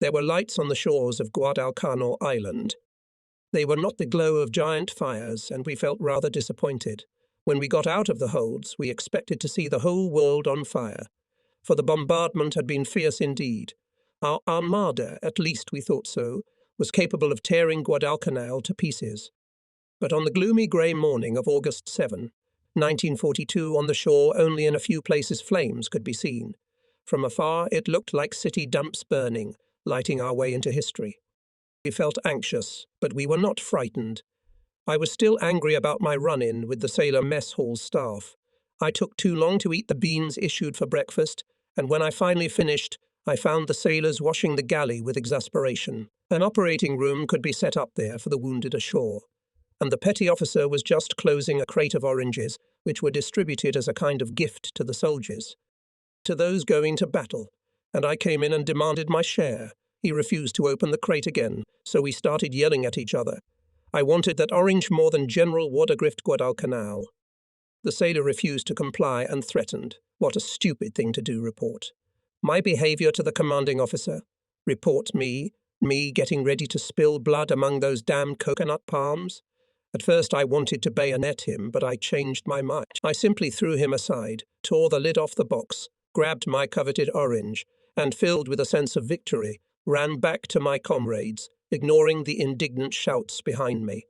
There were lights on the shores of Guadalcanal Island. They were not the glow of giant fires, and we felt rather disappointed. When we got out of the holds, we expected to see the whole world on fire, for the bombardment had been fierce indeed. Our armada, at least we thought so, was capable of tearing Guadalcanal to pieces. But on the gloomy grey morning of August 7, 1942, on the shore only in a few places flames could be seen. From afar it looked like city dumps burning, lighting our way into history. We felt anxious, but we were not frightened. I was still angry about my run-in with the sailor mess hall staff. I took too long to eat the beans issued for breakfast, and when I finally finished, I found the sailors washing the galley with exasperation. An operating room could be set up there for the wounded ashore, and the petty officer was just closing a crate of oranges, which were distributed as a kind of gift to the soldiers, to those going to battle, and I came in and demanded my share. He refused to open the crate again, so we started yelling at each other. I wanted that orange more than General Watergrift Guadalcanal. The sailor refused to comply and threatened. What a stupid thing to do, report. My behaviour to the commanding officer? Report me getting ready to spill blood among those damned coconut palms? At first I wanted to bayonet him, but I changed my mind. I simply threw him aside, tore the lid off the box, grabbed my coveted orange, and filled with a sense of victory, ran back to my comrades, ignoring the indignant shouts behind me.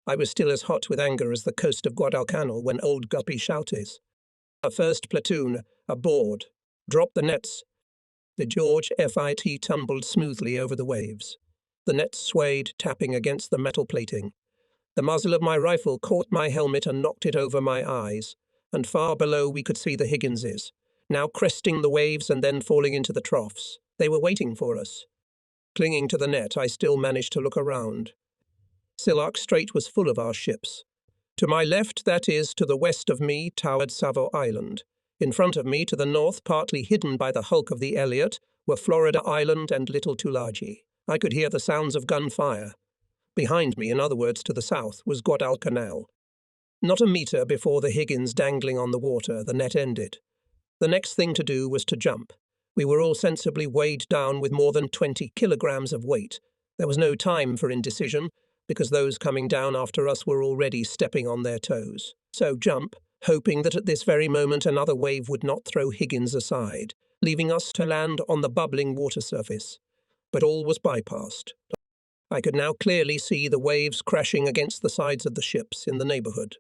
I was still as hot with anger as the coast of Guadalcanal when old Guppy shouted, "A first platoon, aboard! Drop the nets!" The George FIT tumbled smoothly over the waves. The nets swayed, tapping against the metal plating. The muzzle of my rifle caught my helmet and knocked it over my eyes, and far below we could see the Higginses, now cresting the waves and then falling into the troughs. They were waiting for us. Clinging to the net, I still managed to look around. Sillark Strait was full of our ships. To my left, that is, to the west of me, towered Savo Island. In front of me, to the north, partly hidden by the hulk of the Elliot, were Florida Island and Little Tulagi. I could hear the sounds of gunfire. Behind me, in other words to the south, was Guadalcanal. Not a metre before the Higgins dangling on the water, the net ended. The next thing to do was to jump. We were all sensibly weighed down with more than 20 kilograms of weight. There was no time for indecision, because those coming down after us were already stepping on their toes. So jump, hoping that at this very moment another wave would not throw Higgins aside, leaving us to land on the bubbling water surface. But all was bypassed. I could now clearly see the waves crashing against the sides of the ships in the neighbourhood.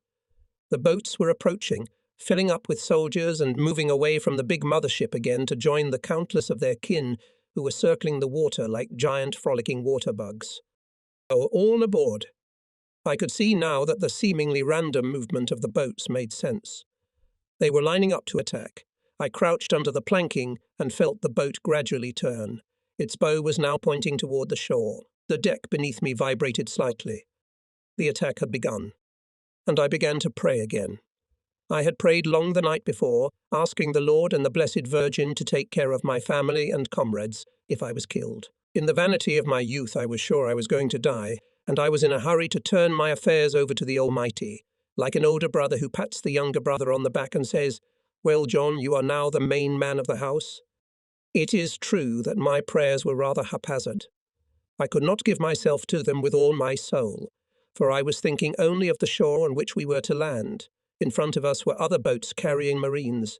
The boats were approaching, filling up with soldiers and moving away from the big mothership again to join the countless of their kin who were circling the water like giant frolicking water bugs. Oh, all aboard! I could see now that the seemingly random movement of the boats made sense. They were lining up to attack. I crouched under the planking and felt the boat gradually turn. Its bow was now pointing toward the shore. The deck beneath me vibrated slightly. The attack had begun, and I began to pray again. I had prayed long the night before, asking the Lord and the Blessed Virgin to take care of my family and comrades if I was killed. In the vanity of my youth, I was sure I was going to die, and I was in a hurry to turn my affairs over to the Almighty, like an older brother who pats the younger brother on the back and says, "Well, John, you are now the main man of the house." It is true that my prayers were rather haphazard. I could not give myself to them with all my soul, for I was thinking only of the shore on which we were to land. In front of us were other boats carrying Marines.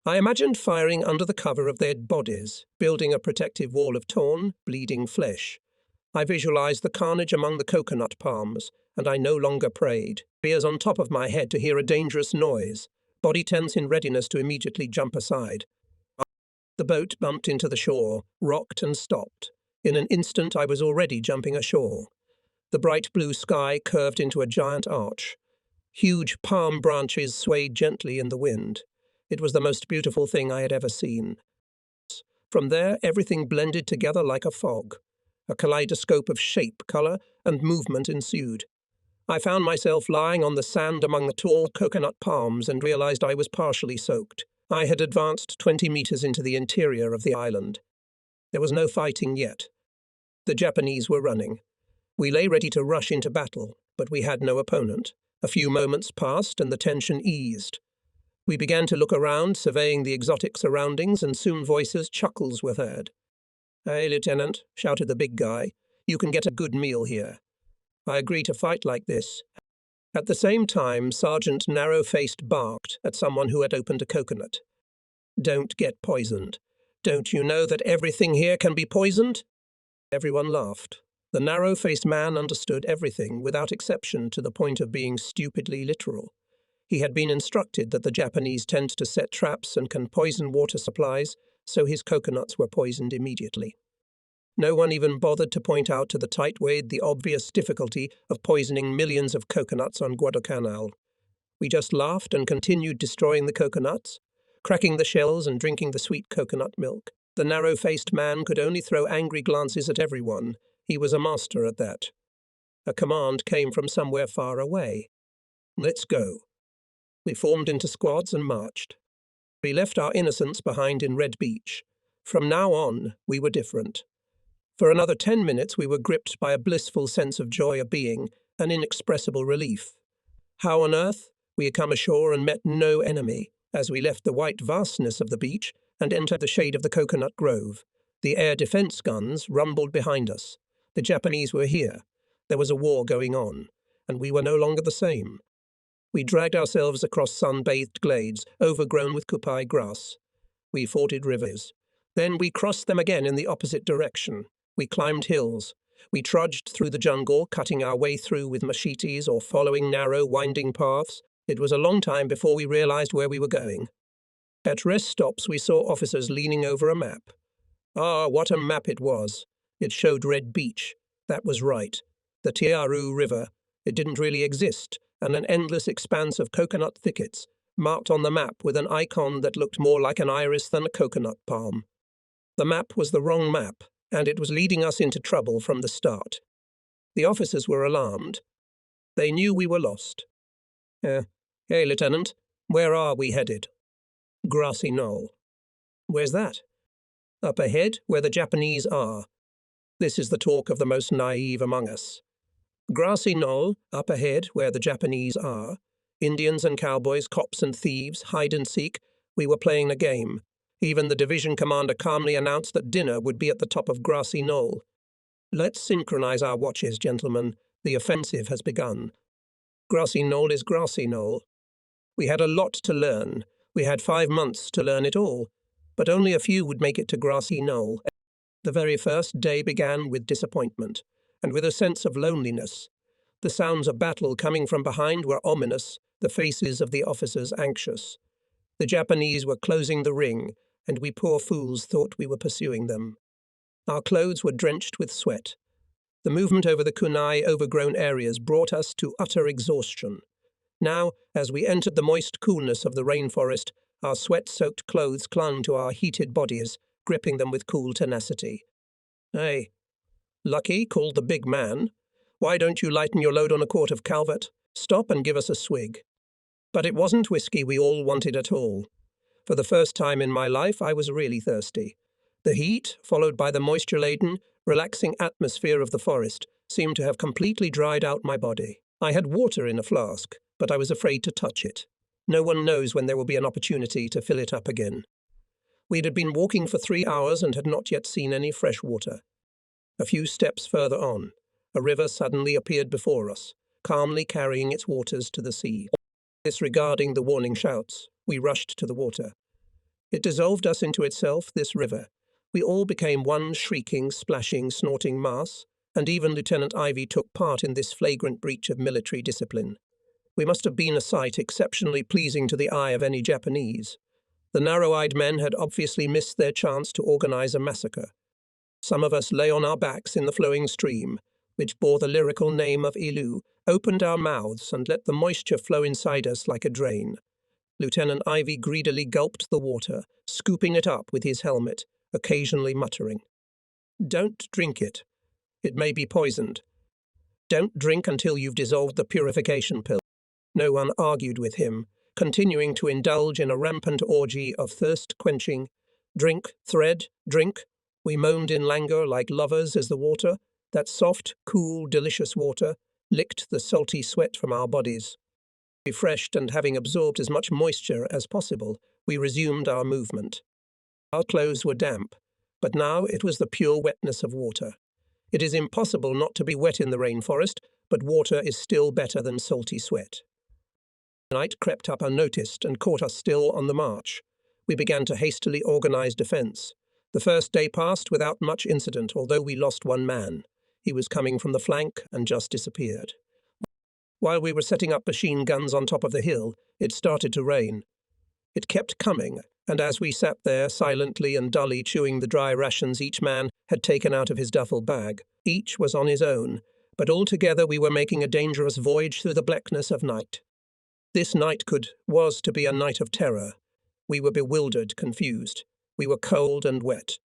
I imagined firing under the cover of their bodies, building a protective wall of torn, bleeding flesh. I visualized the carnage among the coconut palms, and I no longer prayed, ears on top of my head to hear a dangerous noise, body tense in readiness to immediately jump aside. The boat bumped into the shore, rocked and stopped. In an instant I was already jumping ashore. The bright blue sky curved into a giant arch. Huge palm branches swayed gently in the wind. It was the most beautiful thing I had ever seen. From there, everything blended together like a fog. A kaleidoscope of shape, colour, and movement ensued. I found myself lying on the sand among the tall coconut palms and realized I was partially soaked. I had advanced 20 meters into the interior of the island. There was no fighting yet. The Japanese were running. We lay ready to rush into battle, but we had no opponent. A few moments passed and the tension eased. We began to look around, surveying the exotic surroundings, and soon voices, chuckles were heard. "Hey, Lieutenant," shouted the big guy. "You can get a good meal here. I agree to fight like this." At the same time, Sergeant Narrow-Faced barked at someone who had opened a coconut. "Don't get poisoned. Don't you know that everything here can be poisoned?" Everyone laughed. The narrow-faced man understood everything, without exception, to the point of being stupidly literal. He had been instructed that the Japanese tend to set traps and can poison water supplies, so his coconuts were poisoned immediately. No one even bothered to point out to the tightwad the obvious difficulty of poisoning millions of coconuts on Guadalcanal. We just laughed and continued destroying the coconuts, cracking the shells and drinking the sweet coconut milk. The narrow-faced man could only throw angry glances at everyone. He was a master at that. A command came from somewhere far away. "Let's go." We formed into squads and marched. We left our innocence behind in Red Beach. From now on, we were different. For another 10 minutes we were gripped by a blissful sense of joy of being, an inexpressible relief. How on earth? We had come ashore and met no enemy. As we left the white vastness of the beach and entered the shade of the coconut grove, the air defense guns rumbled behind us. The Japanese were here. There was a war going on, and we were no longer the same. We dragged ourselves across sun-bathed glades, overgrown with kupai grass. We forded rivers. Then we crossed them again in the opposite direction. We climbed hills. We trudged through the jungle, cutting our way through with machetes or following narrow, winding paths. It was a long time before we realized where we were going. At rest stops, we saw officers leaning over a map. Ah, what a map it was! It showed Red Beach. That was right. The Tiaru River. It didn't really exist, and an endless expanse of coconut thickets, marked on the map with an icon that looked more like an iris than a coconut palm. The map was the wrong map, and it was leading us into trouble from the start. The officers were alarmed. They knew we were lost. "Hey, Lieutenant, where are we headed?" "Grassy Knoll." "Where's that?" "Up ahead, where the Japanese are." This is the talk of the most naive among us. Grassy Knoll, up ahead, where the Japanese are. Indians and cowboys, cops and thieves, hide and seek. We were playing a game. Even the division commander calmly announced that dinner would be at the top of Grassy Knoll. "Let's synchronize our watches, gentlemen. The offensive has begun." Grassy Knoll is Grassy Knoll. We had a lot to learn. We had 5 months to learn it all, but only a few would make it to Grassy Knoll. The very first day began with disappointment, and with a sense of loneliness. The sounds of battle coming from behind were ominous, the faces of the officers anxious. The Japanese were closing the ring, and we poor fools thought we were pursuing them. Our clothes were drenched with sweat. The movement over the kunai overgrown areas brought us to utter exhaustion. Now, as we entered the moist coolness of the rainforest, our sweat-soaked clothes clung to our heated bodies, gripping them with cool tenacity. "Hey, Lucky," called the big man, "why don't you lighten your load on a quart of Calvert? Stop and give us a swig." But it wasn't whiskey we all wanted at all. For the first time in my life, I was really thirsty. The heat, followed by the moisture-laden, relaxing atmosphere of the forest, seemed to have completely dried out my body. I had water in a flask, but I was afraid to touch it. No one knows when there will be an opportunity to fill it up again. We had been walking for 3 hours and had not yet seen any fresh water. A few steps further on, a river suddenly appeared before us, calmly carrying its waters to the sea. Disregarding the warning shouts, we rushed to the water. It dissolved us into itself, this river. We all became one shrieking, splashing, snorting mass, and even Lieutenant Ivy took part in this flagrant breach of military discipline. We must have been a sight exceptionally pleasing to the eye of any Japanese. The narrow-eyed men had obviously missed their chance to organize a massacre. Some of us lay on our backs in the flowing stream, which bore the lyrical name of Ilu, opened our mouths and let the moisture flow inside us like a drain. Lieutenant Ivy greedily gulped the water, scooping it up with his helmet, occasionally muttering, "Don't drink it. It may be poisoned. Don't drink until you've dissolved the purification pill." No one argued with him, continuing to indulge in a rampant orgy of thirst-quenching. "Drink, thread, drink." We moaned in languor like lovers as the water, that soft, cool, delicious water, licked the salty sweat from our bodies. Refreshed and having absorbed as much moisture as possible, we resumed our movement. Our clothes were damp. but now it was the pure wetness of water. It is impossible not to be wet in the rainforest, but water is still better than salty sweat. Night crept up unnoticed and caught us still on the march. We began to hastily organize defense. The first day passed without much incident, although we lost one man. He was coming from the flank and just disappeared. While we were setting up machine guns on top of the hill, it started to rain. It kept coming, and as we sat there silently and dully chewing the dry rations each man had taken out of his duffel bag, each was on his own, but all together we were making a dangerous voyage through the blackness of night. This night was to be a night of terror. We were bewildered, confused. We were cold and wet.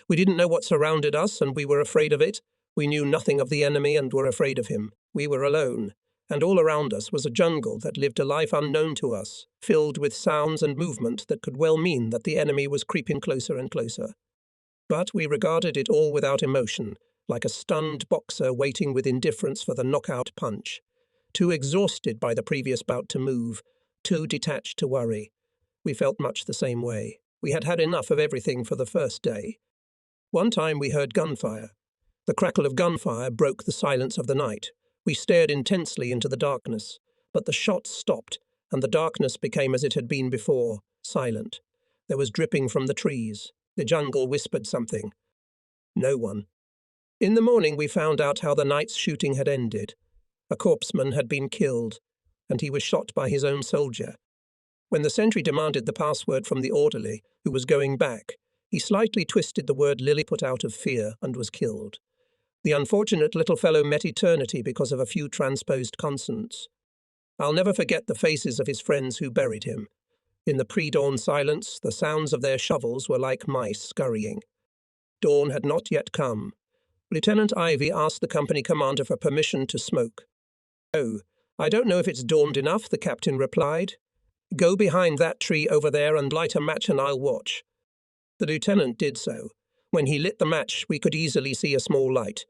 We didn't know what surrounded us, and we were afraid of it. We knew nothing of the enemy and were afraid of him. We were alone, and all around us was a jungle that lived a life unknown to us, filled with sounds and movement that could well mean that the enemy was creeping closer and closer. But we regarded it all without emotion, like a stunned boxer waiting with indifference for the knockout punch. Too exhausted by the previous bout to move, too detached to worry. We felt much the same way. We had had enough of everything for the first day. One time we heard gunfire. The crackle of gunfire broke the silence of the night. We stared intensely into the darkness, but the shots stopped, and the darkness became as it had been before, silent. There was dripping from the trees. The jungle whispered something. No one. In the morning we found out how the night's shooting had ended. A corpsman had been killed, and he was shot by his own soldier. When the sentry demanded the password from the orderly, who was going back, he slightly twisted the word Lilliput out of fear and was killed. The unfortunate little fellow met eternity because of a few transposed consonants. I'll never forget the faces of his friends who buried him. In the pre-dawn silence, the sounds of their shovels were like mice scurrying. Dawn had not yet come. Lieutenant Ivy asked the company commander for permission to smoke. "Oh, I don't know if it's dawned enough," the captain replied. "Go behind that tree over there and light a match and I'll watch." The lieutenant did so. When he lit the match, we could easily see a small light.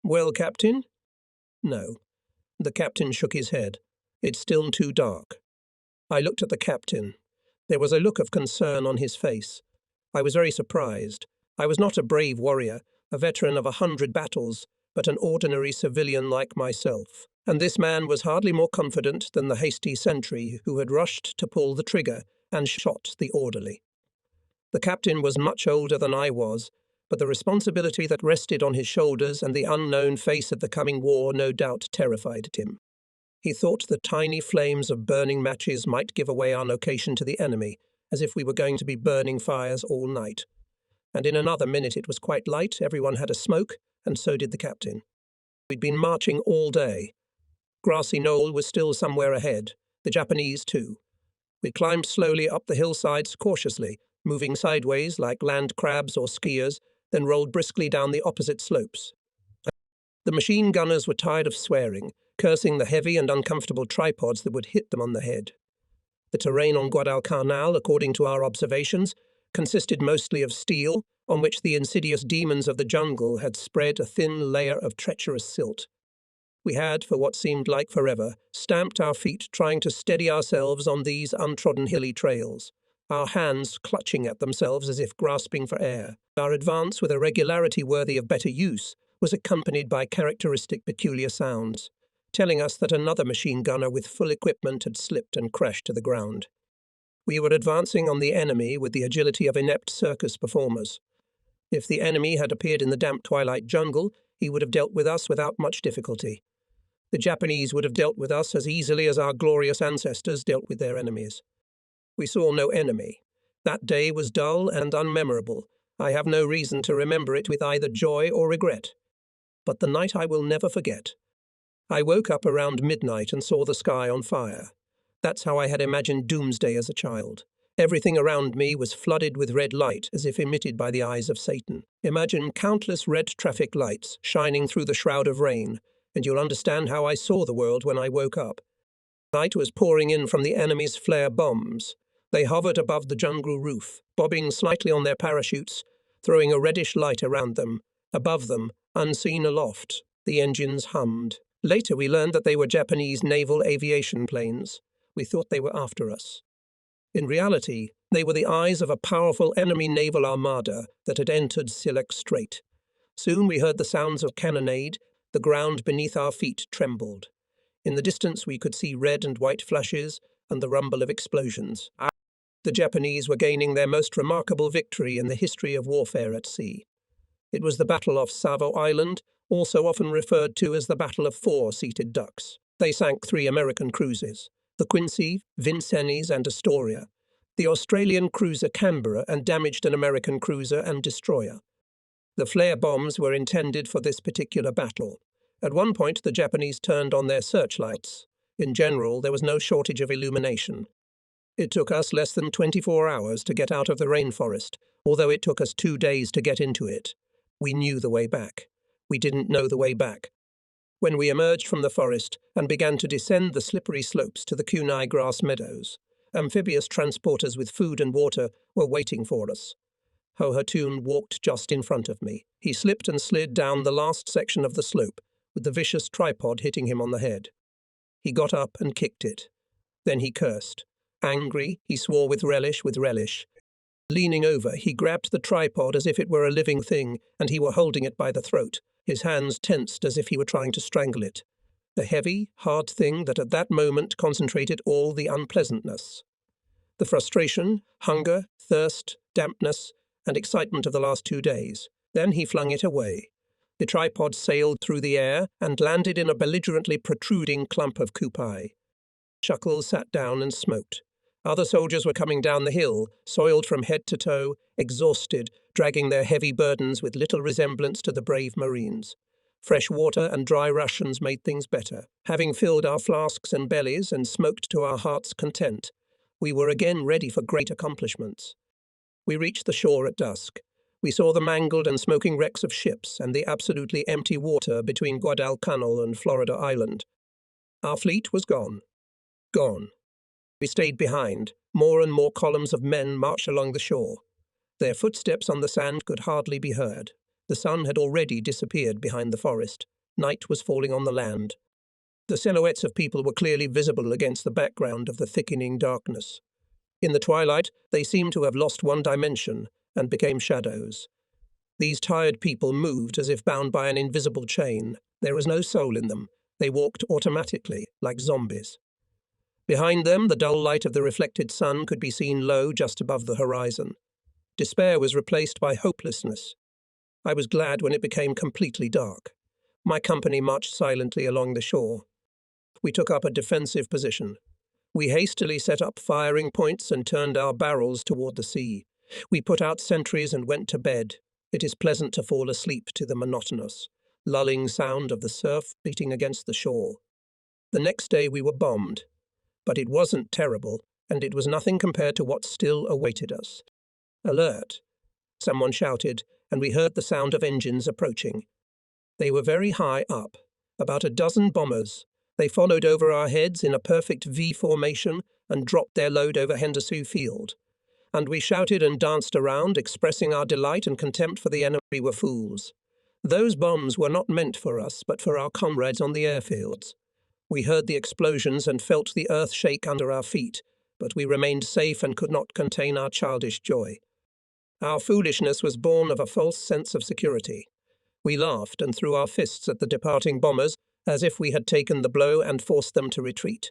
"Well, Captain?" "No." The captain shook his head. "It's still too dark." I looked at the captain. There was a look of concern on his face. I was very surprised. I was not a brave warrior, a veteran of 100 battles, but an ordinary civilian like myself. And this man was hardly more confident than the hasty sentry who had rushed to pull the trigger and shot the orderly. The captain was much older than I was, but the responsibility that rested on his shoulders and the unknown face of the coming war no doubt terrified him. He thought the tiny flames of burning matches might give away our location to the enemy, as if we were going to be burning fires all night. And in another minute it was quite light, everyone had a smoke, and so did the captain. We'd been marching all day. Grassy Knoll was still somewhere ahead, the Japanese too. We climbed slowly up the hillsides cautiously, moving sideways like land crabs or skiers, then rolled briskly down the opposite slopes. The machine gunners were tired of swearing, cursing the heavy and uncomfortable tripods that would hit them on the head. The terrain on Guadalcanal, according to our observations, consisted mostly of steel, on which the insidious demons of the jungle had spread a thin layer of treacherous silt. We had, for what seemed like forever, stamped our feet trying to steady ourselves on these untrodden hilly trails, our hands clutching at themselves as if grasping for air. Our advance, with a regularity worthy of better use, was accompanied by characteristic peculiar sounds, telling us that another machine gunner with full equipment had slipped and crashed to the ground. We were advancing on the enemy with the agility of inept circus performers. If the enemy had appeared in the damp twilight jungle, he would have dealt with us without much difficulty. The Japanese would have dealt with us as easily as our glorious ancestors dealt with their enemies. We saw no enemy. That day was dull and unmemorable. I have no reason to remember it with either joy or regret. But the night I will never forget. I woke up around midnight and saw the sky on fire. That's how I had imagined doomsday as a child. Everything around me was flooded with red light, as if emitted by the eyes of Satan. Imagine countless red traffic lights shining through the shroud of rain, and you'll understand how I saw the world when I woke up. Night was pouring in from the enemy's flare bombs. They hovered above the jungle roof, bobbing slightly on their parachutes, throwing a reddish light around them. Above them, unseen aloft, the engines hummed. Later we learned that they were Japanese naval aviation planes. We thought they were after us. In reality, they were the eyes of a powerful enemy naval armada that had entered Silek Strait. Soon we heard the sounds of cannonade. The ground beneath our feet trembled. In the distance we could see red and white flashes and the rumble of explosions. The Japanese were gaining their most remarkable victory in the history of warfare at sea. It was the Battle of Savo Island, also often referred to as the Battle of Four Seated Ducks. They sank 3 American cruisers, the Quincy, Vincennes, and Astoria, the Australian cruiser Canberra, and damaged an American cruiser and destroyer. The flare bombs were intended for this particular battle. At one point, the Japanese turned on their searchlights. In general, there was no shortage of illumination. It took us less than 24 hours to get out of the rainforest, although it took us 2 days to get into it. We knew the way back. We didn't know the way back. When we emerged from the forest and began to descend the slippery slopes to the kunai grass meadows, amphibious transporters with food and water were waiting for us. Hohatun walked just in front of me. He slipped and slid down the last section of the slope, with the vicious tripod hitting him on the head. He got up and kicked it. Then he cursed. Angry, he swore with relish. Leaning over, he grabbed the tripod as if it were a living thing and he were holding it by the throat, his hands tensed as if he were trying to strangle it. The heavy, hard thing that at that moment concentrated all the unpleasantness. The frustration, hunger, thirst, dampness, and excitement of the last 2 days. Then he flung it away. The tripod sailed through the air and landed in a belligerently protruding clump of kupai. Chuckles sat down and smoked. Other soldiers were coming down the hill, soiled from head to toe, exhausted, dragging their heavy burdens with little resemblance to the brave Marines. Fresh water and dry rations made things better. Having filled our flasks and bellies and smoked to our heart's content, we were again ready for great accomplishments. We reached the shore at dusk. We saw the mangled and smoking wrecks of ships and the absolutely empty water between Guadalcanal and Florida Island. Our fleet was gone. Gone. We stayed behind. More and more columns of men marched along the shore. Their footsteps on the sand could hardly be heard. The sun had already disappeared behind the forest. Night was falling on the land. The silhouettes of people were clearly visible against the background of the thickening darkness. In the twilight, they seemed to have lost one dimension and became shadows. These tired people moved as if bound by an invisible chain. There was no soul in them. They walked automatically, like zombies. Behind them, the dull light of the reflected sun could be seen low just above the horizon. Despair was replaced by hopelessness. I was glad when it became completely dark. My company marched silently along the shore. We took up a defensive position. We hastily set up firing points and turned our barrels toward the sea. We put out sentries and went to bed. It is pleasant to fall asleep to the monotonous, lulling sound of the surf beating against the shore. The next day we were bombed. But it wasn't terrible, and it was nothing compared to what still awaited us. Alert! Someone shouted, and we heard the sound of engines approaching. They were very high up, about a dozen bombers. They followed over our heads in a perfect V formation and dropped their load over Henderson Field. And we shouted and danced around, expressing our delight and contempt for the enemy. We were fools. Those bombs were not meant for us, but for our comrades on the airfields. We heard the explosions and felt the earth shake under our feet, but we remained safe and could not contain our childish joy. Our foolishness was born of a false sense of security. We laughed and threw our fists at the departing bombers as if we had taken the blow and forced them to retreat.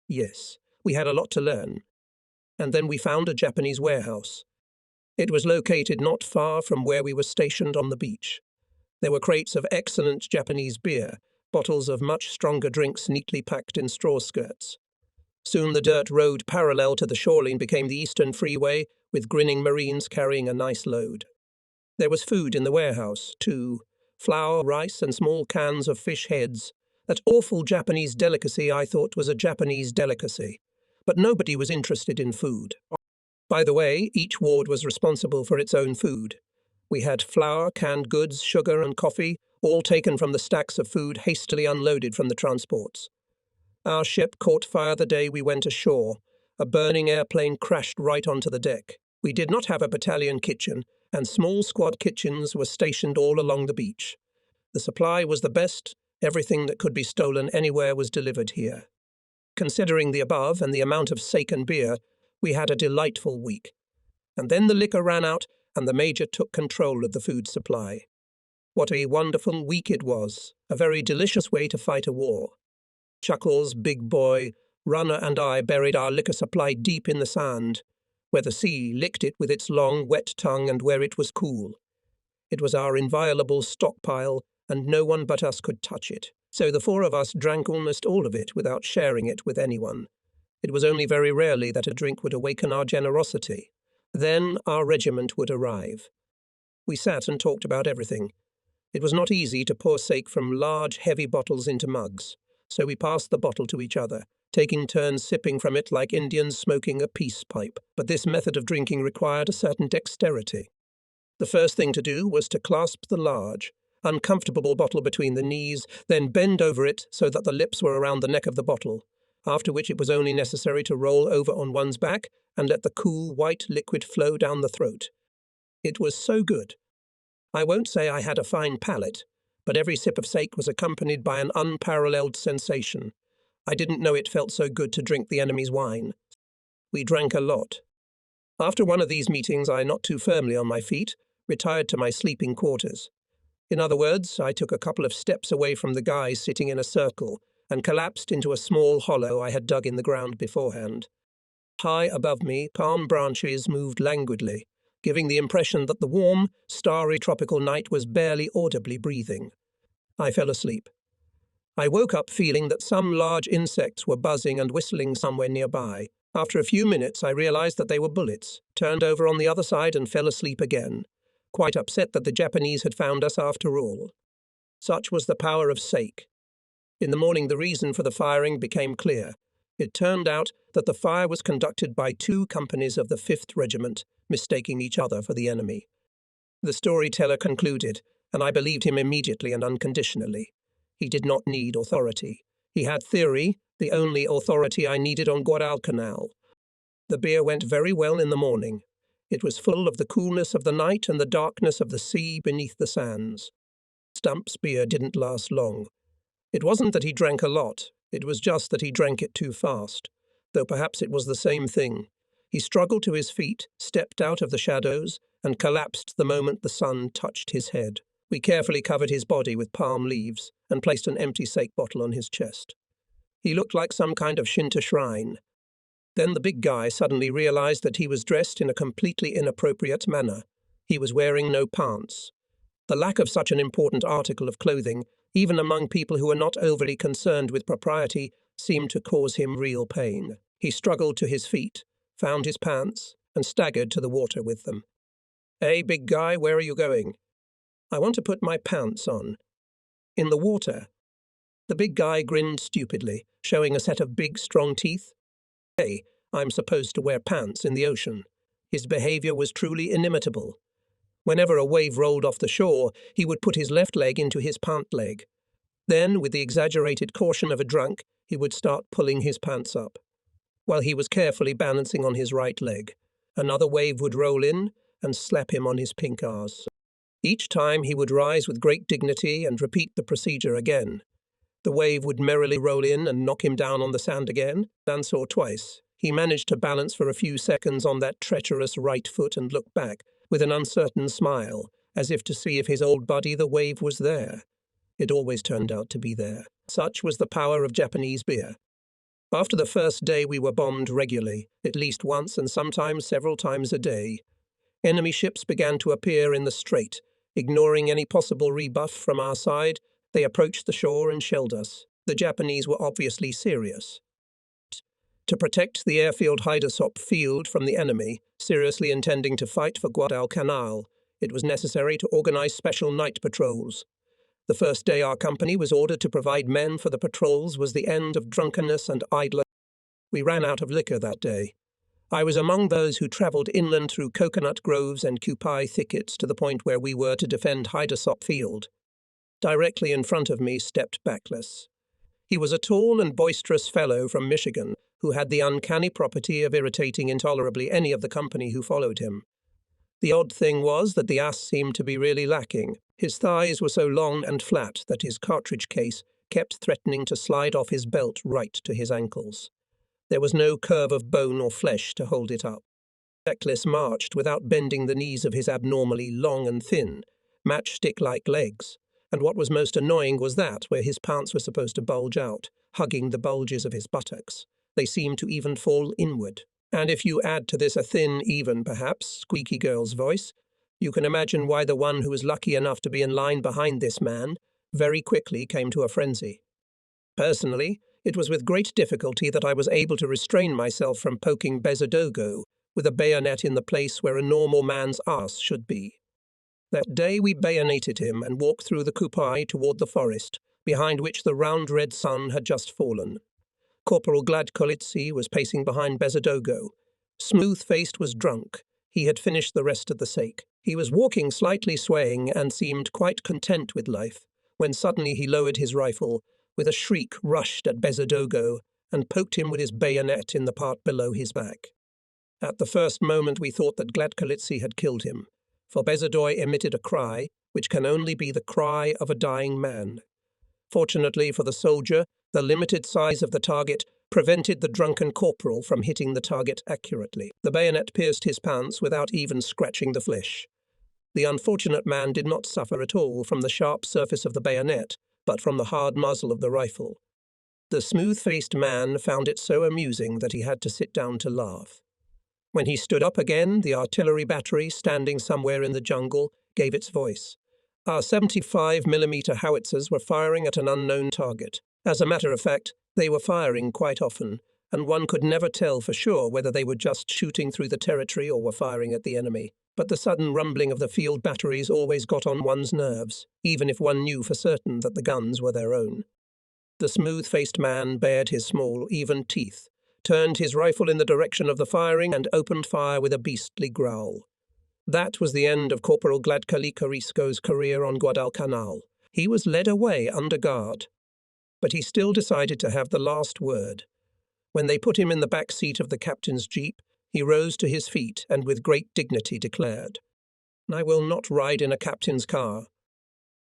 Yes, we had a lot to learn. And then we found a Japanese warehouse. It was located not far from where we were stationed on the beach. There were crates of excellent Japanese beer, bottles of much stronger drinks neatly packed in straw skirts. Soon the dirt road parallel to the shoreline became the Eastern Freeway, with grinning Marines carrying a nice load. There was food in the warehouse, too. Flour, rice, and small cans of fish heads. That awful Japanese delicacy I thought was a Japanese delicacy. But nobody was interested in food. By the way, each ward was responsible for its own food. We had flour, canned goods, sugar, and coffee, all taken from the stacks of food hastily unloaded from the transports. Our ship caught fire the day we went ashore. A burning airplane crashed right onto the deck. We did not have a battalion kitchen, and small squad kitchens were stationed all along the beach. The supply was the best. Everything that could be stolen anywhere was delivered here. Considering the above and the amount of sake and beer, We had a delightful week. And then the liquor ran out and the Major took control of the food supply. What a wonderful week it was, a very delicious way to fight a war. Chuckles, Big Boy, Runner and I buried our liquor supply deep in the sand, where the sea licked it with its long, wet tongue and where it was cool. It was our inviolable stockpile, and no one but us could touch it, so the four of us drank almost all of it without sharing it with anyone. It was only very rarely that a drink would awaken our generosity. Then our regiment would arrive. We sat and talked about everything. It was not easy to pour sake from large, heavy bottles into mugs, so we passed the bottle to each other, taking turns sipping from it like Indians smoking a peace pipe. But this method of drinking required a certain dexterity. The first thing to do was to clasp the large, uncomfortable bottle between the knees, then bend over it so that the lips were around the neck of the bottle, after which it was only necessary to roll over on one's back and let the cool, white liquid flow down the throat. It was so good. I won't say I had a fine palate, but every sip of sake was accompanied by an unparalleled sensation. I didn't know it felt so good to drink the enemy's wine. We drank a lot. After one of these meetings, I, not too firmly on my feet, retired to my sleeping quarters. In other words, I took a couple of steps away from the guys sitting in a circle and collapsed into a small hollow I had dug in the ground beforehand. High above me, palm branches moved languidly, giving the impression that the warm, starry tropical night was barely audibly breathing. I fell asleep. I woke up feeling that some large insects were buzzing and whistling somewhere nearby. After a few minutes, I realized that they were bullets, turned over on the other side and fell asleep again, quite upset that the Japanese had found us after all. Such was the power of sake. In the morning, the reason for the firing became clear. It turned out that the fire was conducted by 2 companies of the 5th Regiment, mistaking each other for the enemy. The storyteller concluded, and I believed him immediately and unconditionally. He did not need authority. He had theory, the only authority I needed on Guadalcanal. The beer went very well in the morning. It was full of the coolness of the night and the darkness of the sea beneath the sands. Stump's beer didn't last long. It wasn't that he drank a lot, it was just that he drank it too fast, though perhaps it was the same thing. He struggled to his feet, stepped out of the shadows, and collapsed the moment the sun touched his head. We carefully covered his body with palm leaves and placed an empty sake bottle on his chest. He looked like some kind of Shinto shrine. Then the big guy suddenly realized that he was dressed in a completely inappropriate manner. He was wearing no pants. The lack of such an important article of clothing, even among people who were not overly concerned with propriety, seemed to cause him real pain. He struggled to his feet, found his pants, and staggered to the water with them. "Hey, big guy, where are you going?" "I want to put my pants on." "In the water?" The big guy grinned stupidly, showing a set of big, strong teeth. "Hey, I'm supposed to wear pants in the ocean." His behavior was truly inimitable. Whenever a wave rolled off the shore, he would put his left leg into his pant leg. Then, with the exaggerated caution of a drunk, he would start pulling his pants up. While he was carefully balancing on his right leg, another wave would roll in and slap him on his pink arse. Each time he would rise with great dignity and repeat the procedure again. The wave would merrily roll in and knock him down on the sand again, once or twice. He managed to balance for a few seconds on that treacherous right foot and look back, with an uncertain smile, as if to see if his old buddy the wave was there. It always turned out to be there. Such was the power of Japanese beer. After the first day we were bombed regularly, at least once and sometimes several times a day. Enemy ships began to appear in the strait. Ignoring any possible rebuff from our side, they approached the shore and shelled us. The Japanese were obviously serious. To protect the airfield Haidasop field from the enemy, seriously intending to fight for Guadalcanal, it was necessary to organize special night patrols. The first day our company was ordered to provide men for the patrols was the end of drunkenness and idleness. We ran out of liquor that day. I was among those who travelled inland through coconut groves and kupai thickets to the point where we were to defend Haidasop field. Directly in front of me stepped Backless. He was a tall and boisterous fellow from Michigan, who had the uncanny property of irritating intolerably any of the company who followed him. The odd thing was that the ass seemed to be really lacking. His thighs were so long and flat that his cartridge case kept threatening to slide off his belt right to his ankles. There was no curve of bone or flesh to hold it up. Necklace marched without bending the knees of his abnormally long and thin, matchstick-like legs, and what was most annoying was that, where his pants were supposed to bulge out, hugging the bulges of his buttocks, they seemed to even fall inward. And if you add to this a thin, even, perhaps, squeaky girl's voice, you can imagine why the one who was lucky enough to be in line behind this man very quickly came to a frenzy. Personally, it was with great difficulty that I was able to restrain myself from poking Bezodogo with a bayonet in the place where a normal man's ass should be. That day we bayoneted him and walked through the Kupai toward the forest, behind which the round red sun had just fallen. Corporal Gladkolitsi was pacing behind Bezodogo. Smooth-faced was drunk. He had finished the rest of the sake. He was walking slightly swaying and seemed quite content with life, when suddenly he lowered his rifle, with a shriek rushed at Bezodogo and poked him with his bayonet in the part below his back. At the first moment we thought that Gladkolitsi had killed him, for Bezodoy emitted a cry, which can only be the cry of a dying man. Fortunately for the soldier, the limited size of the target prevented the drunken corporal from hitting the target accurately. The bayonet pierced his pants without even scratching the flesh. The unfortunate man did not suffer at all from the sharp surface of the bayonet, but from the hard muzzle of the rifle. The smooth-faced man found it so amusing that he had to sit down to laugh. When he stood up again, the artillery battery, standing somewhere in the jungle, gave its voice. Our 75mm howitzers were firing at an unknown target. As a matter of fact, they were firing quite often, and one could never tell for sure whether they were just shooting through the territory or were firing at the enemy. But the sudden rumbling of the field batteries always got on one's nerves, even if one knew for certain that the guns were their own. The smooth-faced man bared his small, even teeth, turned his rifle in the direction of the firing, and opened fire with a beastly growl. That was the end of Corporal Gladkalikarisco's career on Guadalcanal. He was led away under guard. But he still decided to have the last word. When they put him in the back seat of the captain's jeep, he rose to his feet and with great dignity declared, "I will not ride in a captain's car."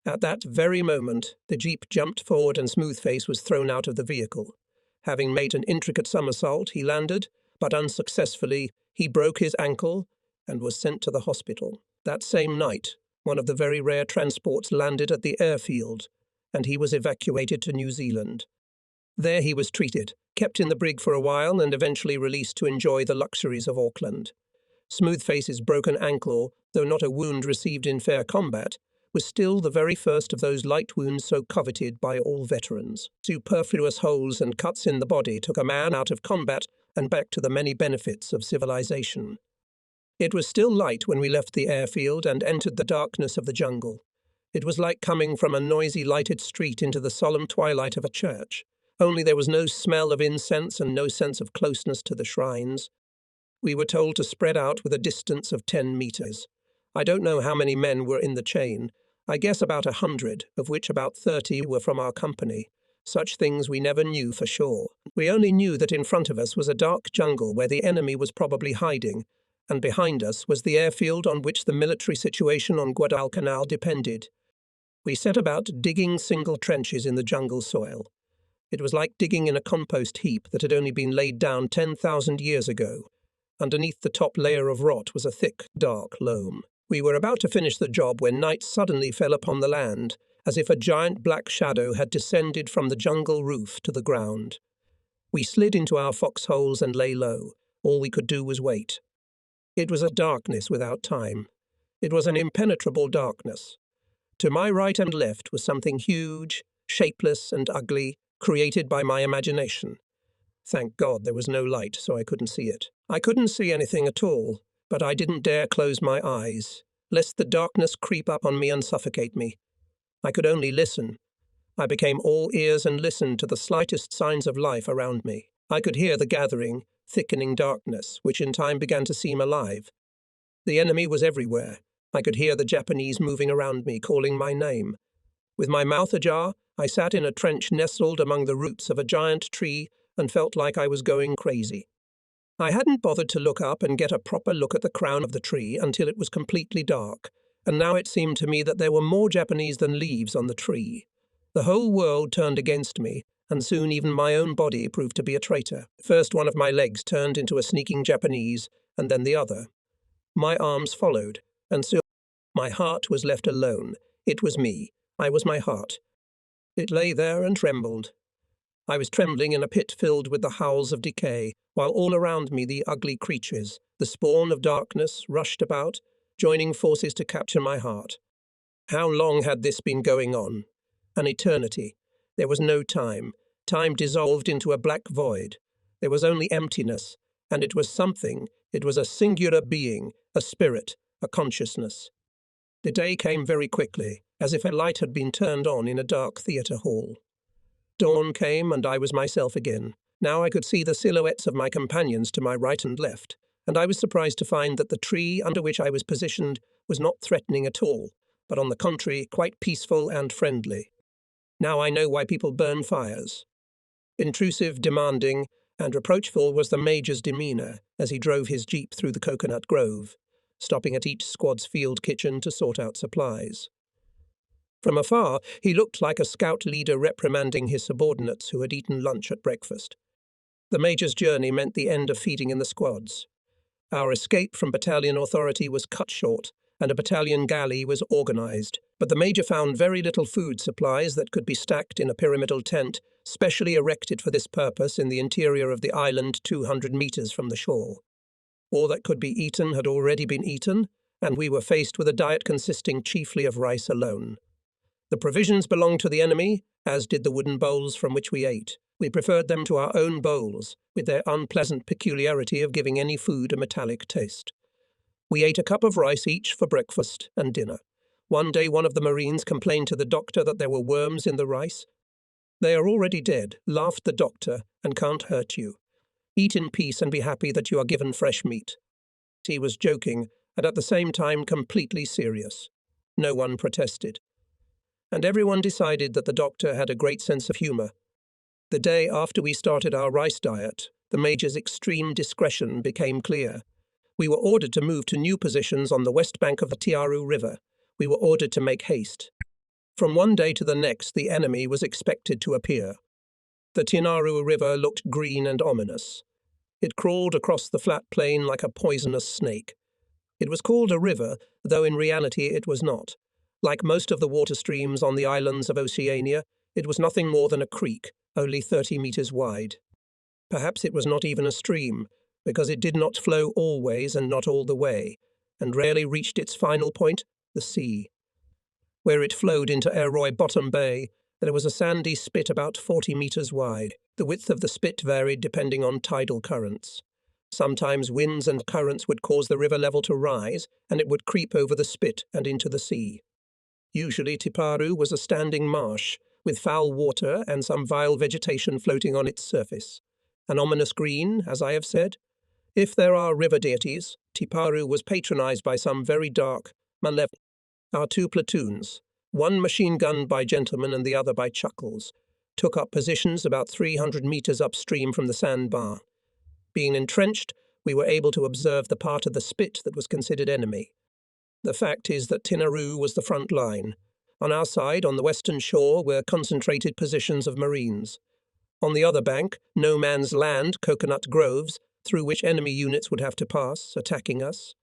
At that very moment, the jeep jumped forward and Smoothface was thrown out of the vehicle. Having made an intricate somersault, he landed, but unsuccessfully, he broke his ankle and was sent to the hospital. That same night, one of the very rare transports landed at the airfield, and he was evacuated to New Zealand. There he was treated, kept in the brig for a while, and eventually released to enjoy the luxuries of Auckland. Smoothface's broken ankle, though not a wound received in fair combat, was still the very first of those light wounds so coveted by all veterans. Superfluous holes and cuts in the body took a man out of combat and back to the many benefits of civilization. It was still light when we left the airfield and entered the darkness of the jungle. It was like coming from a noisy lighted street into the solemn twilight of a church, only there was no smell of incense and no sense of closeness to the shrines. We were told to spread out with a distance of 10 meters. I don't know how many men were in the chain. I guess about 100, of which about 30 were from our company. Such things we never knew for sure. We only knew that in front of us was a dark jungle where the enemy was probably hiding, and behind us was the airfield on which the military situation on Guadalcanal depended. We set about digging single trenches in the jungle soil. It was like digging in a compost heap that had only been laid down 10,000 years ago. Underneath the top layer of rot was a thick, dark loam. We were about to finish the job when night suddenly fell upon the land, as if a giant black shadow had descended from the jungle roof to the ground. We slid into our foxholes and lay low. All we could do was wait. It was a darkness without time. It was an impenetrable darkness. To my right and left was something huge, shapeless and ugly, created by my imagination. Thank God there was no light, so I couldn't see it. I couldn't see anything at all, but I didn't dare close my eyes, lest the darkness creep up on me and suffocate me. I could only listen. I became all ears and listened to the slightest signs of life around me. I could hear the gathering, thickening darkness, which in time began to seem alive. The enemy was everywhere. I could hear the Japanese moving around me, calling my name. With my mouth ajar, I sat in a trench nestled among the roots of a giant tree and felt like I was going crazy. I hadn't bothered to look up and get a proper look at the crown of the tree until it was completely dark, and now it seemed to me that there were more Japanese than leaves on the tree. The whole world turned against me, and soon even my own body proved to be a traitor. First one of my legs turned into a sneaking Japanese, and then the other. My arms followed, and soon my heart was left alone. It was me. I was my heart. It lay there and trembled. I was trembling in a pit filled with the howls of decay, while all around me the ugly creatures, the spawn of darkness, rushed about, joining forces to capture my heart. How long had this been going on? An eternity. There was no time. Time dissolved into a black void. There was only emptiness, and it was something. It was a singular being, a spirit, a consciousness. The day came very quickly, as if a light had been turned on in a dark theatre hall. Dawn came, and I was myself again. Now I could see the silhouettes of my companions to my right and left, and I was surprised to find that the tree under which I was positioned was not threatening at all, but on the contrary, quite peaceful and friendly. Now I know why people burn fires. Intrusive, demanding, and reproachful was the Major's demeanour as he drove his jeep through the coconut grove, stopping at each squad's field kitchen to sort out supplies. From afar, he looked like a scout leader reprimanding his subordinates who had eaten lunch at breakfast. The Major's journey meant the end of feeding in the squads. Our escape from battalion authority was cut short, and a battalion galley was organised, but the Major found very little food supplies that could be stacked in a pyramidal tent, specially erected for this purpose in the interior of the island 200 metres from the shore. All that could be eaten had already been eaten, and we were faced with a diet consisting chiefly of rice alone. The provisions belonged to the enemy, as did the wooden bowls from which we ate. We preferred them to our own bowls, with their unpleasant peculiarity of giving any food a metallic taste. We ate a cup of rice each for breakfast and dinner. One day one of the Marines complained to the doctor that there were worms in the rice. "They are already dead," laughed the doctor, "and can't hurt you. Eat in peace and be happy that you are given fresh meat." He was joking, and at the same time completely serious. No one protested. And everyone decided that the doctor had a great sense of humour. The day after we started our rice diet, the Major's extreme discretion became clear. We were ordered to move to new positions on the west bank of the Tiaru River. We were ordered to make haste. From one day to the next, the enemy was expected to appear. The Tiaru River looked green and ominous. It crawled across the flat plain like a poisonous snake. It was called a river, though in reality it was not. Like most of the water streams on the islands of Oceania, it was nothing more than a creek, only 30 metres wide. Perhaps it was not even a stream, because it did not flow always and not all the way, and rarely reached its final point, the sea. Where it flowed into Aeroy Bottom Bay, there was a sandy spit about 40 metres wide. The width of the spit varied depending on tidal currents. Sometimes winds and currents would cause the river level to rise, and it would creep over the spit and into the sea. Usually Tiparu was a standing marsh, with foul water and some vile vegetation floating on its surface. An ominous green, as I have said. If there are river deities, Tiparu was patronised by some very dark, malevolent. Our two platoons, one machine gunned by gentlemen and the other by chuckles, took up positions about 300 metres upstream from the sandbar. Being entrenched, we were able to observe the part of the spit that was considered enemy. The fact is that Tinaru was the front line. On our side, on the western shore, were concentrated positions of Marines. On the other bank, no man's land, coconut groves, through which enemy units would have to pass, attacking us.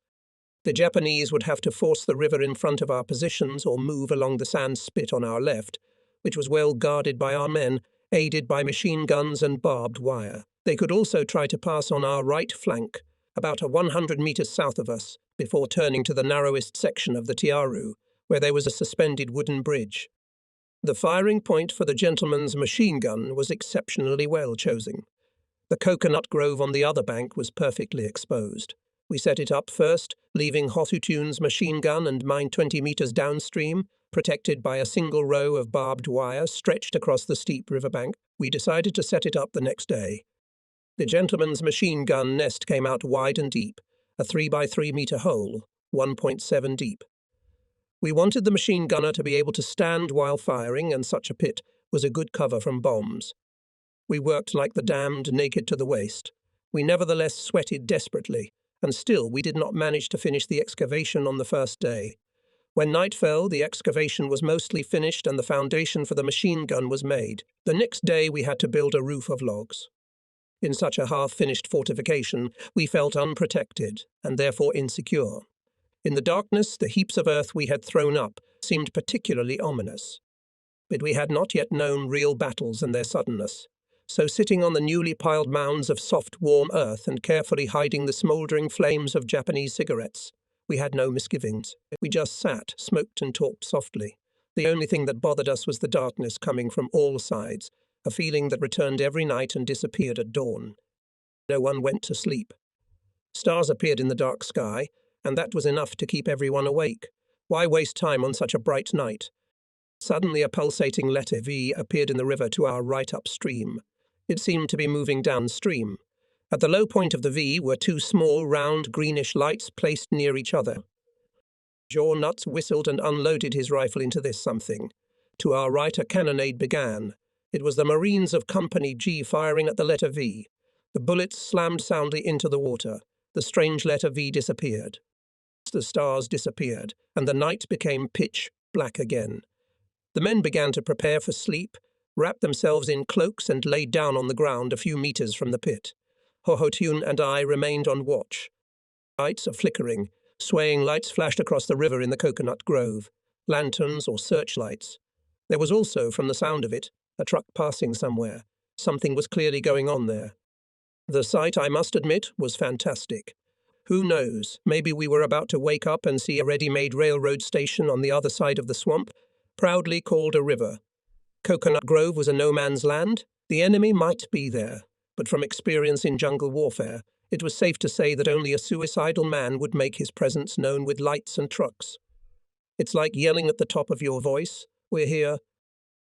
The Japanese would have to force the river in front of our positions or move along the sand spit on our left, which was well guarded by our men, aided by machine guns and barbed wire. They could also try to pass on our right flank, about 100 metres south of us, before turning to the narrowest section of the Tiaru, where there was a suspended wooden bridge. The firing point for the gentleman's machine gun was exceptionally well chosen. The coconut grove on the other bank was perfectly exposed. We set it up first, leaving Hosutun's machine gun and mine 20 metres downstream, protected by a single row of barbed wire stretched across the steep riverbank. We decided to set it up the next day. The gentleman's machine gun nest came out wide and deep, a 3 by 3 metre hole, 1.7 deep. We wanted the machine gunner to be able to stand while firing, and such a pit was a good cover from bombs. We worked like the damned, naked to the waist. We nevertheless sweated desperately, and still we did not manage to finish the excavation on the first day. When night fell, the excavation was mostly finished and the foundation for the machine gun was made. The next day we had to build a roof of logs. In such a half-finished fortification, we felt unprotected and therefore insecure. In the darkness, the heaps of earth we had thrown up seemed particularly ominous. But we had not yet known real battles and their suddenness. So sitting on the newly piled mounds of soft, warm earth and carefully hiding the smouldering flames of Japanese cigarettes, we had no misgivings. We just sat, smoked and talked softly. The only thing that bothered us was the darkness coming from all sides, a feeling that returned every night and disappeared at dawn. No one went to sleep. Stars appeared in the dark sky, and that was enough to keep everyone awake. Why waste time on such a bright night? Suddenly a pulsating letter V appeared in the river to our right upstream. It seemed to be moving downstream. At the low point of the V were two small, round, greenish lights placed near each other. Jaw Nuts whistled and unloaded his rifle into this something. To our right a cannonade began. It was the Marines of Company G firing at the letter V. The bullets slammed soundly into the water. The strange letter V disappeared. The stars disappeared, and the night became pitch black again. The men began to prepare for sleep, wrapped themselves in cloaks and lay down on the ground a few meters from the pit. Hohotun and I remained on watch. Lights are flickering. Swaying lights flashed across the river in the coconut grove. Lanterns or searchlights. There was also, from the sound of it, a truck passing somewhere. Something was clearly going on there. The sight, I must admit, was fantastic. Who knows, maybe we were about to wake up and see a ready-made railroad station on the other side of the swamp, proudly called a river. Coconut Grove was a no-man's land. The enemy might be there, but from experience in jungle warfare, it was safe to say that only a suicidal man would make his presence known with lights and trucks. It's like yelling at the top of your voice, "We're here."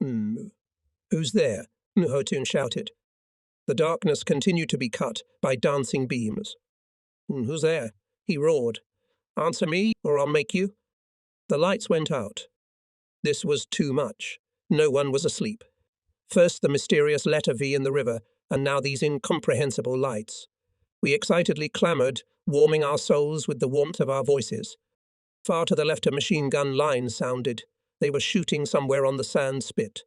Who's there? Nuhotun shouted. The darkness continued to be cut by dancing beams. Who's there? He roared. Answer me, or I'll make you. The lights went out. This was too much. No one was asleep. First the mysterious letter V in the river, and now these incomprehensible lights. We excitedly clamoured, warming our souls with the warmth of our voices. Far to the left a machine gun line sounded. They were shooting somewhere on the sand spit.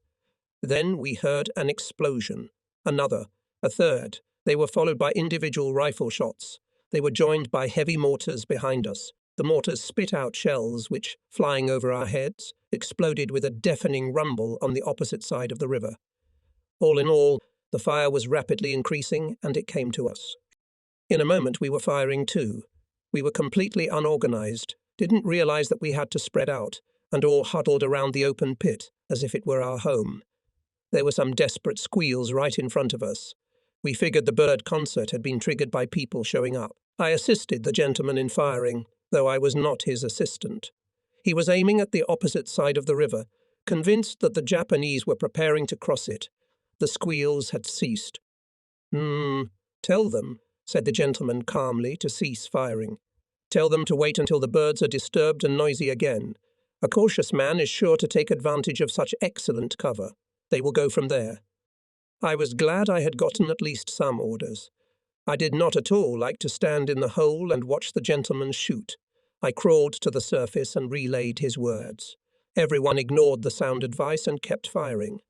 Then we heard an explosion. Another. A third. They were followed by individual rifle shots. They were joined by heavy mortars behind us. The mortars spit out shells which, flying over our heads, exploded with a deafening rumble on the opposite side of the river. All in all, the fire was rapidly increasing, and it came to us. In a moment we were firing too. We were completely unorganized, didn't realize that we had to spread out, and all huddled around the open pit, as if it were our home. There were some desperate squeals right in front of us. We figured the bird concert had been triggered by people showing up. I assisted the gentleman in firing, though I was not his assistant. He was aiming at the opposite side of the river, convinced that the Japanese were preparing to cross it. The squeals had ceased. Tell them, said the gentleman calmly, to cease firing. Tell them to wait until the birds are disturbed and noisy again. A cautious man is sure to take advantage of such excellent cover. They will go from there. I was glad I had gotten at least some orders. I did not at all like to stand in the hole and watch the gentleman shoot. I crawled to the surface and relayed his words. Everyone ignored the sound advice and kept firing.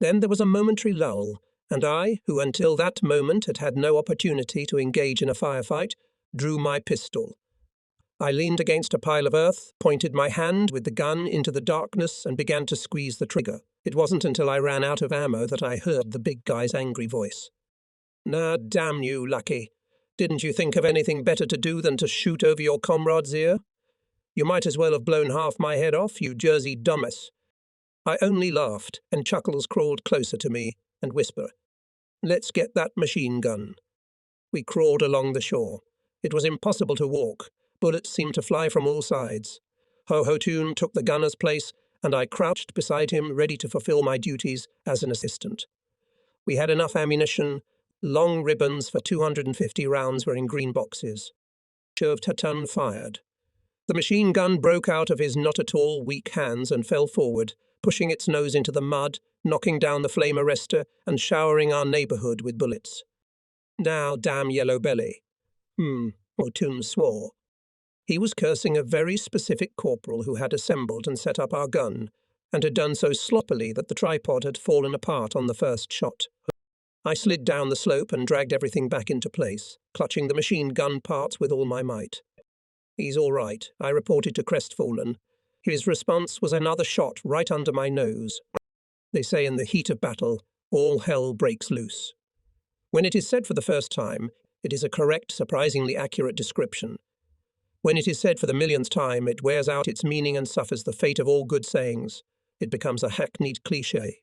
Then there was a momentary lull, and I, who until that moment had had no opportunity to engage in a firefight, drew my pistol. I leaned against a pile of earth, pointed my hand with the gun into the darkness and began to squeeze the trigger. It wasn't until I ran out of ammo that I heard the big guy's angry voice. Nah, damn you, Lucky. Didn't you think of anything better to do than to shoot over your comrade's ear? You might as well have blown half my head off, you Jersey dumbass. I only laughed, and Chuckles crawled closer to me and whispered, Let's get that machine gun. We crawled along the shore. It was impossible to walk. Bullets seemed to fly from all sides. Hohotun took the gunner's place, and I crouched beside him, ready to fulfill my duties as an assistant. We had enough ammunition. Long ribbons for 250 rounds were in green boxes. Hohotun fired. The machine gun broke out of his not-at-all weak hands and fell forward, pushing its nose into the mud, knocking down the flame arrestor and showering our neighbourhood with bullets. Now, damn Yellow Belly. Hohotun swore. He was cursing a very specific corporal who had assembled and set up our gun, and had done so sloppily that the tripod had fallen apart on the first shot. I slid down the slope and dragged everything back into place, clutching the machine gun parts with all my might. "He's all right," I reported to Crestfallen. His response was another shot right under my nose. They say in the heat of battle, all hell breaks loose. When it is said for the first time, it is a correct, surprisingly accurate description. When it is said for the millionth time, it wears out its meaning and suffers the fate of all good sayings. It becomes a hackneyed cliché.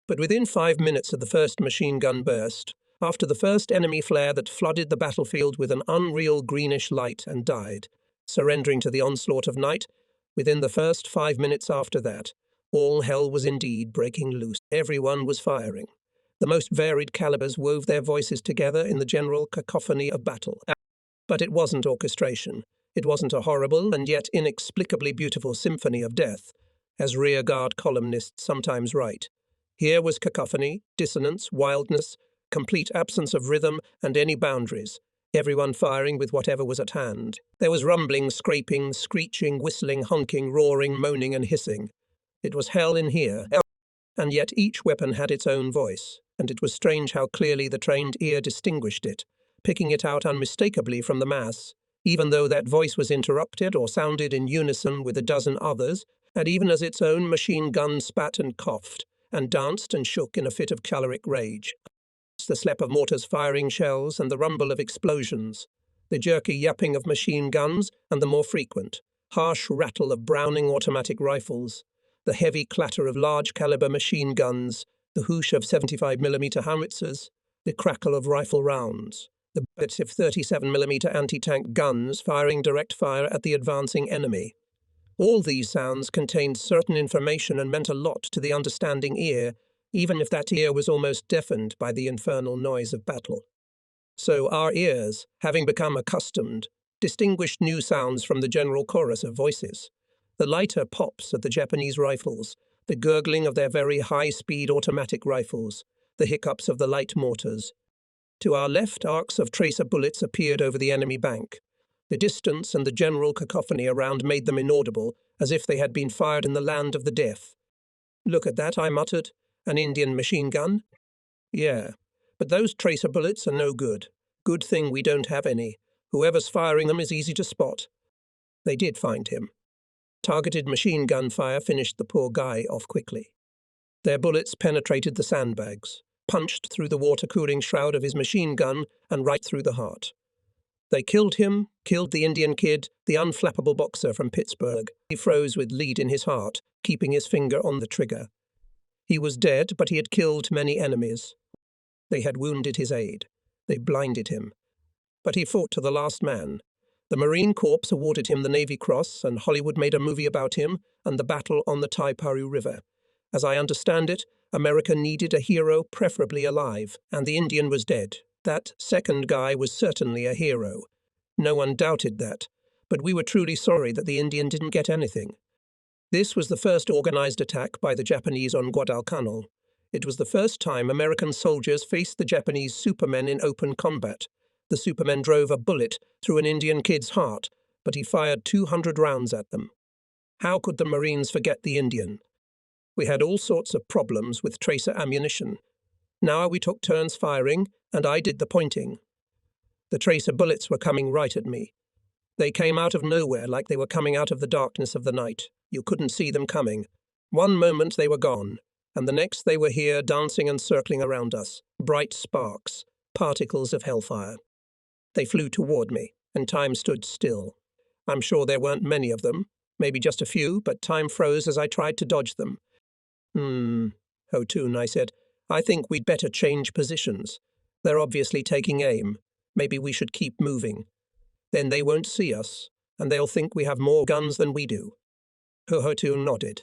But within 5 minutes of the first machine gun burst, after the first enemy flare that flooded the battlefield with an unreal greenish light and died, surrendering to the onslaught of night, within the first 5 minutes after that, all hell was indeed breaking loose. Everyone was firing. The most varied calibers wove their voices together in the general cacophony of battle. But it wasn't orchestration. It wasn't a horrible and yet inexplicably beautiful symphony of death, as rearguard columnists sometimes write. Here was cacophony, dissonance, wildness, complete absence of rhythm and any boundaries, everyone firing with whatever was at hand. There was rumbling, scraping, screeching, whistling, honking, roaring, moaning and hissing. It was hell in here, and yet each weapon had its own voice, and it was strange how clearly the trained ear distinguished it, picking it out unmistakably from the mass, even though that voice was interrupted or sounded in unison with a dozen others, and even as its own machine gun spat and coughed, and danced and shook in a fit of choleric rage. The slap of mortars firing shells and the rumble of explosions, the jerky yapping of machine guns and the more frequent, harsh rattle of Browning automatic rifles, the heavy clatter of large-caliber machine guns, the whoosh of 75mm howitzers, the crackle of rifle rounds, the bits of 37mm anti-tank guns firing direct fire at the advancing enemy. All these sounds contained certain information and meant a lot to the understanding ear, even if that ear was almost deafened by the infernal noise of battle. So our ears, having become accustomed, distinguished new sounds from the general chorus of voices. The lighter pops of the Japanese rifles, the gurgling of their very high-speed automatic rifles, the hiccups of the light mortars. To our left, arcs of tracer bullets appeared over the enemy bank. The distance and the general cacophony around made them inaudible, as if they had been fired in the land of the deaf. "Look at that," I muttered. "An Indian machine gun?" "Yeah, but those tracer bullets are no good. Good thing we don't have any. Whoever's firing them is easy to spot." They did find him. Targeted machine gun fire finished the poor guy off quickly. Their bullets penetrated the sandbags, punched through the water-cooling shroud of his machine gun and right through the heart. They killed him, killed the Indian kid, the unflappable boxer from Pittsburgh. He froze with lead in his heart, keeping his finger on the trigger. He was dead, but he had killed many enemies. They had wounded his aide. They blinded him. But he fought to the last man. The Marine Corps awarded him the Navy Cross, and Hollywood made a movie about him and the battle on the Taiparu River. As I understand it, America needed a hero, preferably alive, and the Indian was dead. That second guy was certainly a hero. No one doubted that, but we were truly sorry that the Indian didn't get anything. This was the first organized attack by the Japanese on Guadalcanal. It was the first time American soldiers faced the Japanese supermen in open combat. The supermen drove a bullet through an Indian kid's heart, but he fired 200 rounds at them. How could the Marines forget the Indian? We had all sorts of problems with tracer ammunition. Now we took turns firing, and I did the pointing. The tracer bullets were coming right at me. They came out of nowhere like they were coming out of the darkness of the night. You couldn't see them coming. One moment they were gone, and the next they were here dancing and circling around us, bright sparks, particles of hellfire. They flew toward me, and time stood still. I'm sure there weren't many of them, maybe just a few, but time froze as I tried to dodge them. Hotun, I said, I think we'd better change positions. They're obviously taking aim. Maybe we should keep moving. Then they won't see us, and they'll think we have more guns than we do. Hotun nodded.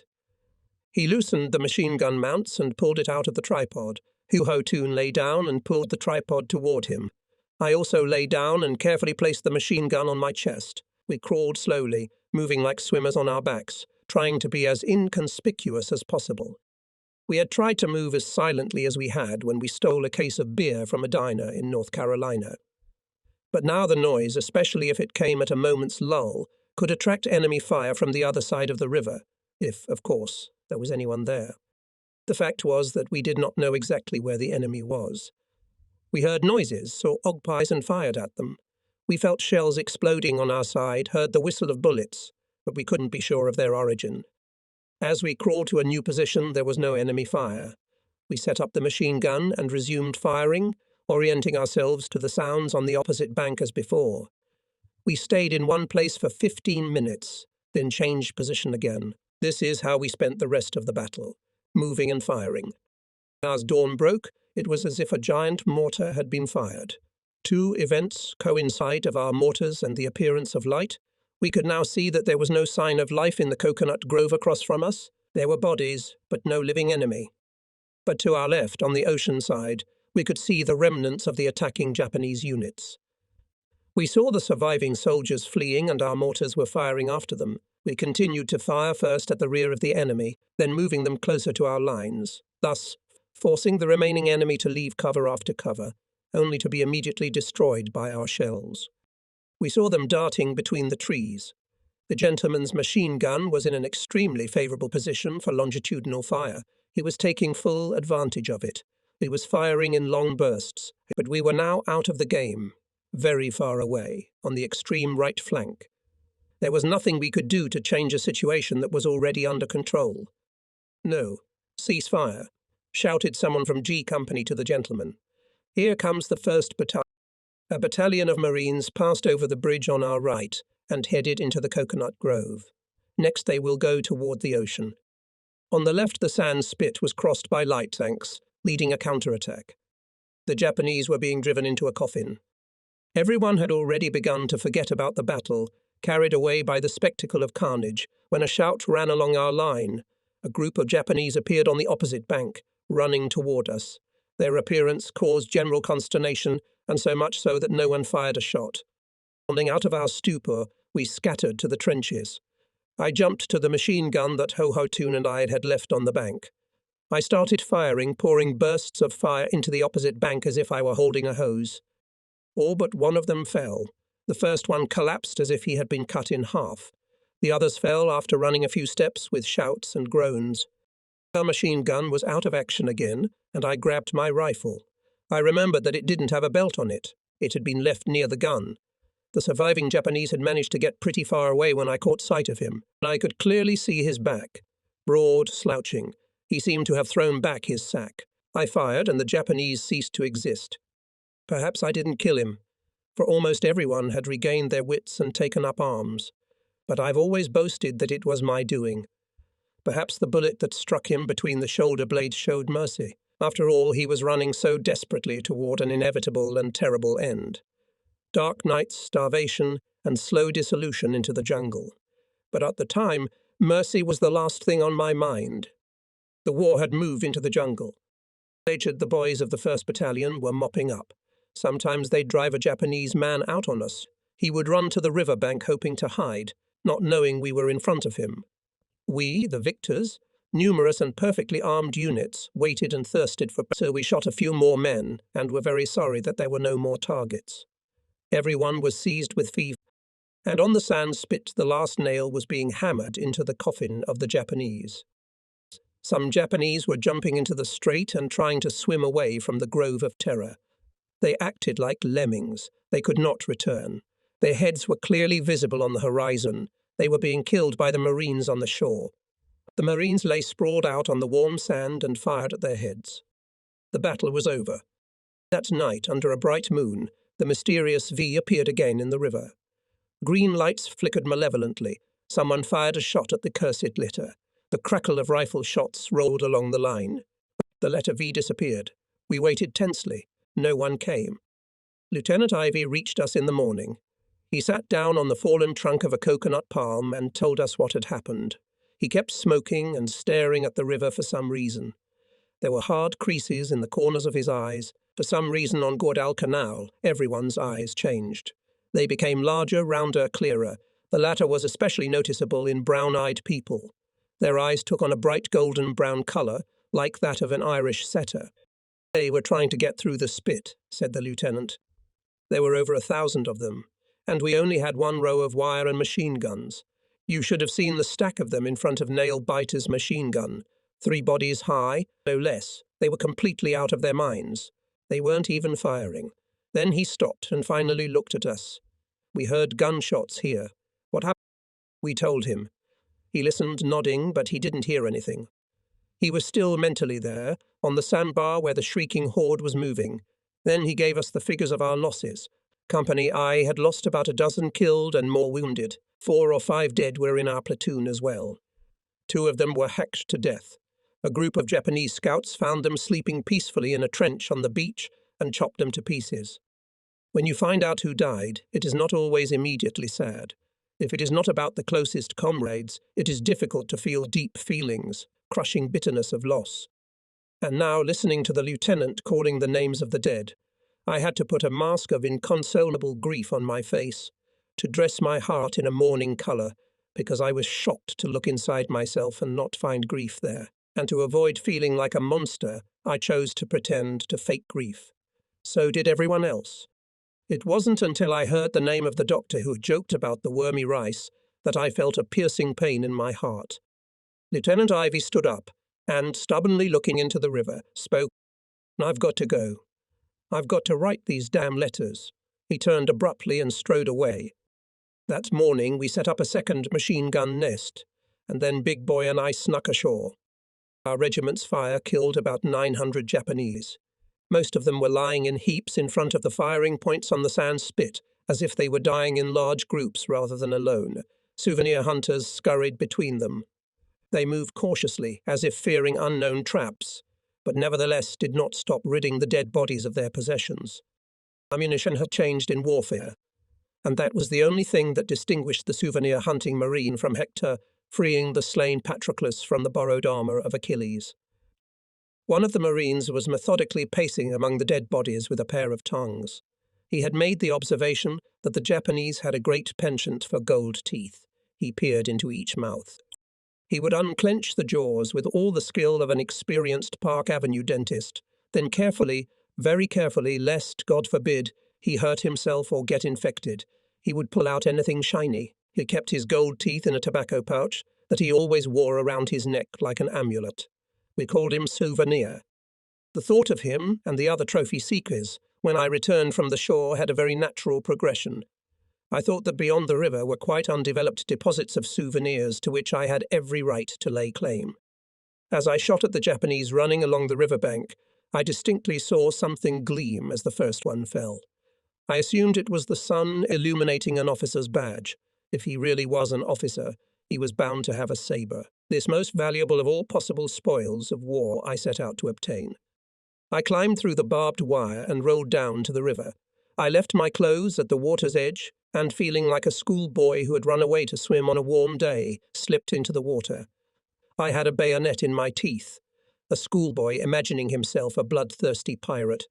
He loosened the machine gun mounts and pulled it out of the tripod. Hotun lay down and pulled the tripod toward him. I also lay down and carefully placed the machine gun on my chest. We crawled slowly, moving like swimmers on our backs, trying to be as inconspicuous as possible. We had tried to move as silently as we had when we stole a case of beer from a diner in North Carolina. But now the noise, especially if it came at a moment's lull, could attract enemy fire from the other side of the river, if, of course, there was anyone there. The fact was that we did not know exactly where the enemy was. We heard noises, saw ogpies and fired at them. We felt shells exploding on our side, heard the whistle of bullets, but we couldn't be sure of their origin. As we crawled to a new position, there was no enemy fire. We set up the machine gun and resumed firing, orienting ourselves to the sounds on the opposite bank as before. We stayed in one place for 15 minutes, then changed position again. This is how we spent the rest of the battle, moving and firing. As dawn broke, it was as if a giant mortar had been fired. Two events coincide of our mortars and the appearance of light. We could now see that there was no sign of life in the coconut grove across from us. There were bodies, but no living enemy. But to our left, on the ocean side, we could see the remnants of the attacking Japanese units. We saw the surviving soldiers fleeing and our mortars were firing after them. We continued to fire first at the rear of the enemy, then moving them closer to our lines, thus forcing the remaining enemy to leave cover after cover, only to be immediately destroyed by our shells. We saw them darting between the trees. The gentleman's machine gun was in an extremely favourable position for longitudinal fire. He was taking full advantage of it. He was firing in long bursts, but we were now out of the game, very far away, on the extreme right flank. There was nothing we could do to change a situation that was already under control. "No, cease fire," shouted someone from G Company to the gentleman. "Here comes the 1st Battalion." A battalion of Marines passed over the bridge on our right and headed into the coconut grove. Next they will go toward the ocean. On the left, the sand spit was crossed by light tanks, leading a counterattack. The Japanese were being driven into a coffin. Everyone had already begun to forget about the battle, carried away by the spectacle of carnage, when a shout ran along our line. A group of Japanese appeared on the opposite bank, running toward us. Their appearance caused general consternation, and so much so that no one fired a shot. Rolling out of our stupor, we scattered to the trenches. I jumped to the machine gun that Ho-Ho-Toon and I had left on the bank. I started firing, pouring bursts of fire into the opposite bank as if I were holding a hose. All but one of them fell. The first one collapsed as if he had been cut in half. The others fell after running a few steps with shouts and groans. Our machine gun was out of action again, and I grabbed my rifle. I remembered that it didn't have a belt on it. It had been left near the gun. The surviving Japanese had managed to get pretty far away when I caught sight of him, and I could clearly see his back. Broad, slouching. He seemed to have thrown back his sack. I fired, and the Japanese ceased to exist. Perhaps I didn't kill him, for almost everyone had regained their wits and taken up arms. But I've always boasted that it was my doing. Perhaps the bullet that struck him between the shoulder blades showed mercy. After all, he was running so desperately toward an inevitable and terrible end. Dark nights, starvation, and slow dissolution into the jungle. But at the time, mercy was the last thing on my mind. The war had moved into the jungle. The boys of the 1st Battalion were mopping up. Sometimes they'd drive a Japanese man out on us. He would run to the riverbank hoping to hide, not knowing we were in front of him. We, the victors, numerous and perfectly armed units, waited and thirsted for, so we shot a few more men and were very sorry that there were no more targets. Everyone was seized with fever, and on the sand spit the last nail was being hammered into the coffin of the Japanese. Some Japanese were jumping into the strait and trying to swim away from the grove of terror. They acted like lemmings. They could not return. Their heads were clearly visible on the horizon. They were being killed by the Marines on the shore. The Marines lay sprawled out on the warm sand and fired at their heads. The battle was over. That night, under a bright moon, the mysterious V appeared again in the river. Green lights flickered malevolently. Someone fired a shot at the cursed litter. The crackle of rifle shots rolled along the line. The letter V disappeared. We waited tensely. No one came. Lieutenant Ivy reached us in the morning. He sat down on the fallen trunk of a coconut palm and told us what had happened. He kept smoking and staring at the river for some reason. There were hard creases in the corners of his eyes. For some reason on Guadalcanal, everyone's eyes changed. They became larger, rounder, clearer. The latter was especially noticeable in brown-eyed people. Their eyes took on a bright golden-brown colour, like that of an Irish setter. "They were trying to get through the spit," said the lieutenant. There were over 1,000 of them, and we only had one row of wire and machine guns. You should have seen the stack of them in front of Nail-Biter's machine gun. 3 bodies high, no less. They were completely out of their minds. They weren't even firing. Then he stopped and finally looked at us. We heard gunshots here. What happened? We told him. He listened, nodding, but he didn't hear anything. He was still mentally there, on the sandbar where the shrieking horde was moving. Then he gave us the figures of our losses. Company I had lost about 12 killed and more wounded. 4 or 5 dead were in our platoon as well. 2 of them were hacked to death. A group of Japanese scouts found them sleeping peacefully in a trench on the beach and chopped them to pieces. When you find out who died, it is not always immediately sad. If it is not about the closest comrades, it is difficult to feel deep feelings, crushing bitterness of loss. And now, listening to the lieutenant calling the names of the dead, I had to put a mask of inconsolable grief on my face, to dress my heart in a mourning colour, because I was shocked to look inside myself and not find grief there. And to avoid feeling like a monster, I chose to pretend to fake grief. So did everyone else. It wasn't until I heard the name of the doctor who joked about the wormy rice that I felt a piercing pain in my heart. Lieutenant Ivy stood up and, stubbornly looking into the river, spoke. "I've got to go. I've got to write these damn letters." He turned abruptly and strode away. That morning we set up a second machine gun nest, and then Big Boy and I snuck ashore. Our regiment's fire killed about 900 Japanese. Most of them were lying in heaps in front of the firing points on the sand spit, as if they were dying in large groups rather than alone. Souvenir hunters scurried between them. They moved cautiously, as if fearing unknown traps, but nevertheless did not stop ridding the dead bodies of their possessions. Ammunition had changed in warfare, and that was the only thing that distinguished the souvenir hunting marine from Hector freeing the slain Patroclus from the borrowed armour of Achilles. One of the marines was methodically pacing among the dead bodies with a pair of tongs. He had made the observation that the Japanese had a great penchant for gold teeth. He peered into each mouth. He would unclench the jaws with all the skill of an experienced Park Avenue dentist, then carefully, very carefully, lest, God forbid, he hurt himself or get infected, he would pull out anything shiny. He kept his gold teeth in a tobacco pouch that he always wore around his neck like an amulet. We called him Souvenir. The thought of him and the other trophy seekers, when I returned from the shore, had a very natural progression. I thought that beyond the river were quite undeveloped deposits of souvenirs to which I had every right to lay claim. As I shot at the Japanese running along the riverbank, I distinctly saw something gleam as the first one fell. I assumed it was the sun illuminating an officer's badge. If he really was an officer, he was bound to have a sabre, this most valuable of all possible spoils of war I set out to obtain. I climbed through the barbed wire and rolled down to the river. I left my clothes at the water's edge and, feeling like a schoolboy who had run away to swim on a warm day, slipped into the water. I had a bayonet in my teeth, a schoolboy imagining himself a bloodthirsty pirate.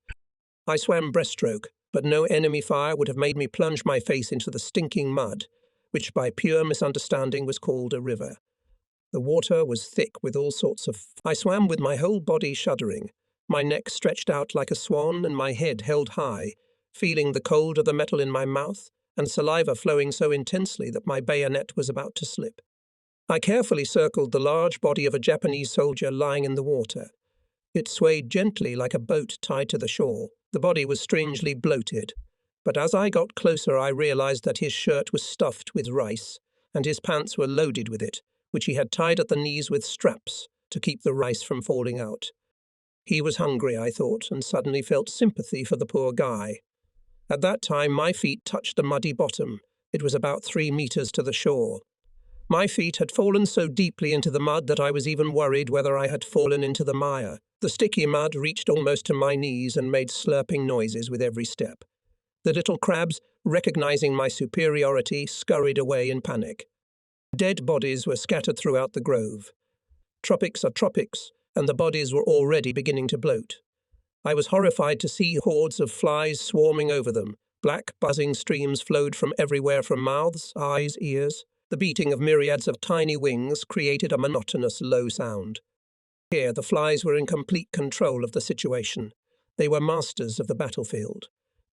I swam breaststroke, but no enemy fire would have made me plunge my face into the stinking mud, which by pure misunderstanding was called a river. The water was thick with all sorts of... I swam with my whole body shuddering, my neck stretched out like a swan and my head held high, feeling the cold of the metal in my mouth and saliva flowing so intensely that my bayonet was about to slip. I carefully circled the large body of a Japanese soldier lying in the water. It swayed gently like a boat tied to the shore. The body was strangely bloated, but as I got closer I realized that his shirt was stuffed with rice, and his pants were loaded with it, which he had tied at the knees with straps to keep the rice from falling out. He was hungry, I thought, and suddenly felt sympathy for the poor guy. At that time my feet touched the muddy bottom. It was about 3 meters to the shore. My feet had fallen so deeply into the mud that I was even worried whether I had fallen into the mire. The sticky mud reached almost to my knees and made slurping noises with every step. The little crabs, recognizing my superiority, scurried away in panic. Dead bodies were scattered throughout the grove. Tropics are tropics, and the bodies were already beginning to bloat. I was horrified to see hordes of flies swarming over them. Black, buzzing streams flowed from everywhere, from mouths, eyes, ears. The beating of myriads of tiny wings created a monotonous, low sound. Here the flies were in complete control of the situation. They were masters of the battlefield.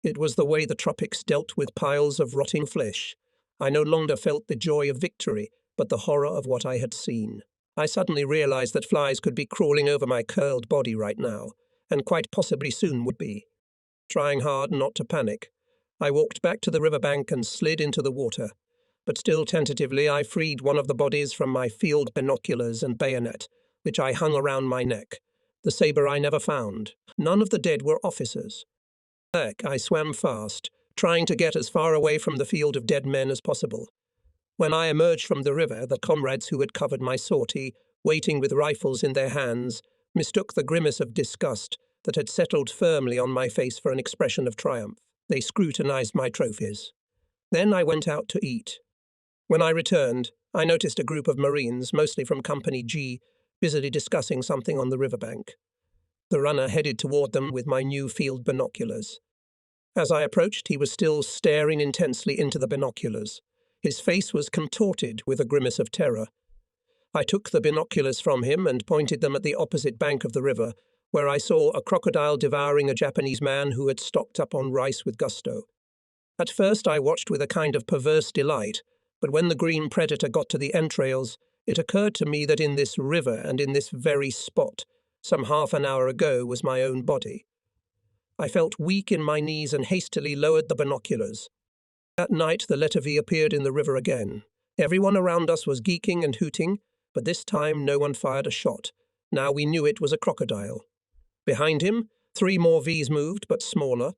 It was the way the tropics dealt with piles of rotting flesh. I no longer felt the joy of victory, but the horror of what I had seen. I suddenly realized that flies could be crawling over my curled body right now, and quite possibly soon would be. Trying hard not to panic, I walked back to the riverbank and slid into the water. But still tentatively, I freed one of the bodies from my field binoculars and bayonet, which I hung around my neck. The saber I never found. None of the dead were officers. Back, I swam fast, trying to get as far away from the field of dead men as possible. When I emerged from the river, the comrades who had covered my sortie, waiting with rifles in their hands, mistook the grimace of disgust that had settled firmly on my face for an expression of triumph. They scrutinized my trophies. Then I went out to eat. When I returned, I noticed a group of Marines, mostly from Company G, busily discussing something on the riverbank. The runner headed toward them with my new field binoculars. As I approached, he was still staring intensely into the binoculars. His face was contorted with a grimace of terror. I took the binoculars from him and pointed them at the opposite bank of the river, where I saw a crocodile devouring a Japanese man who had stocked up on rice with gusto. At first I watched with a kind of perverse delight, but when the green predator got to the entrails, it occurred to me that in this river and in this very spot, some half an hour ago, was my own body. I felt weak in my knees and hastily lowered the binoculars. That night the letter V appeared in the river again. Everyone around us was geeking and hooting, but this time no one fired a shot. Now we knew it was a crocodile. Behind him, 3 more Vs moved, but smaller.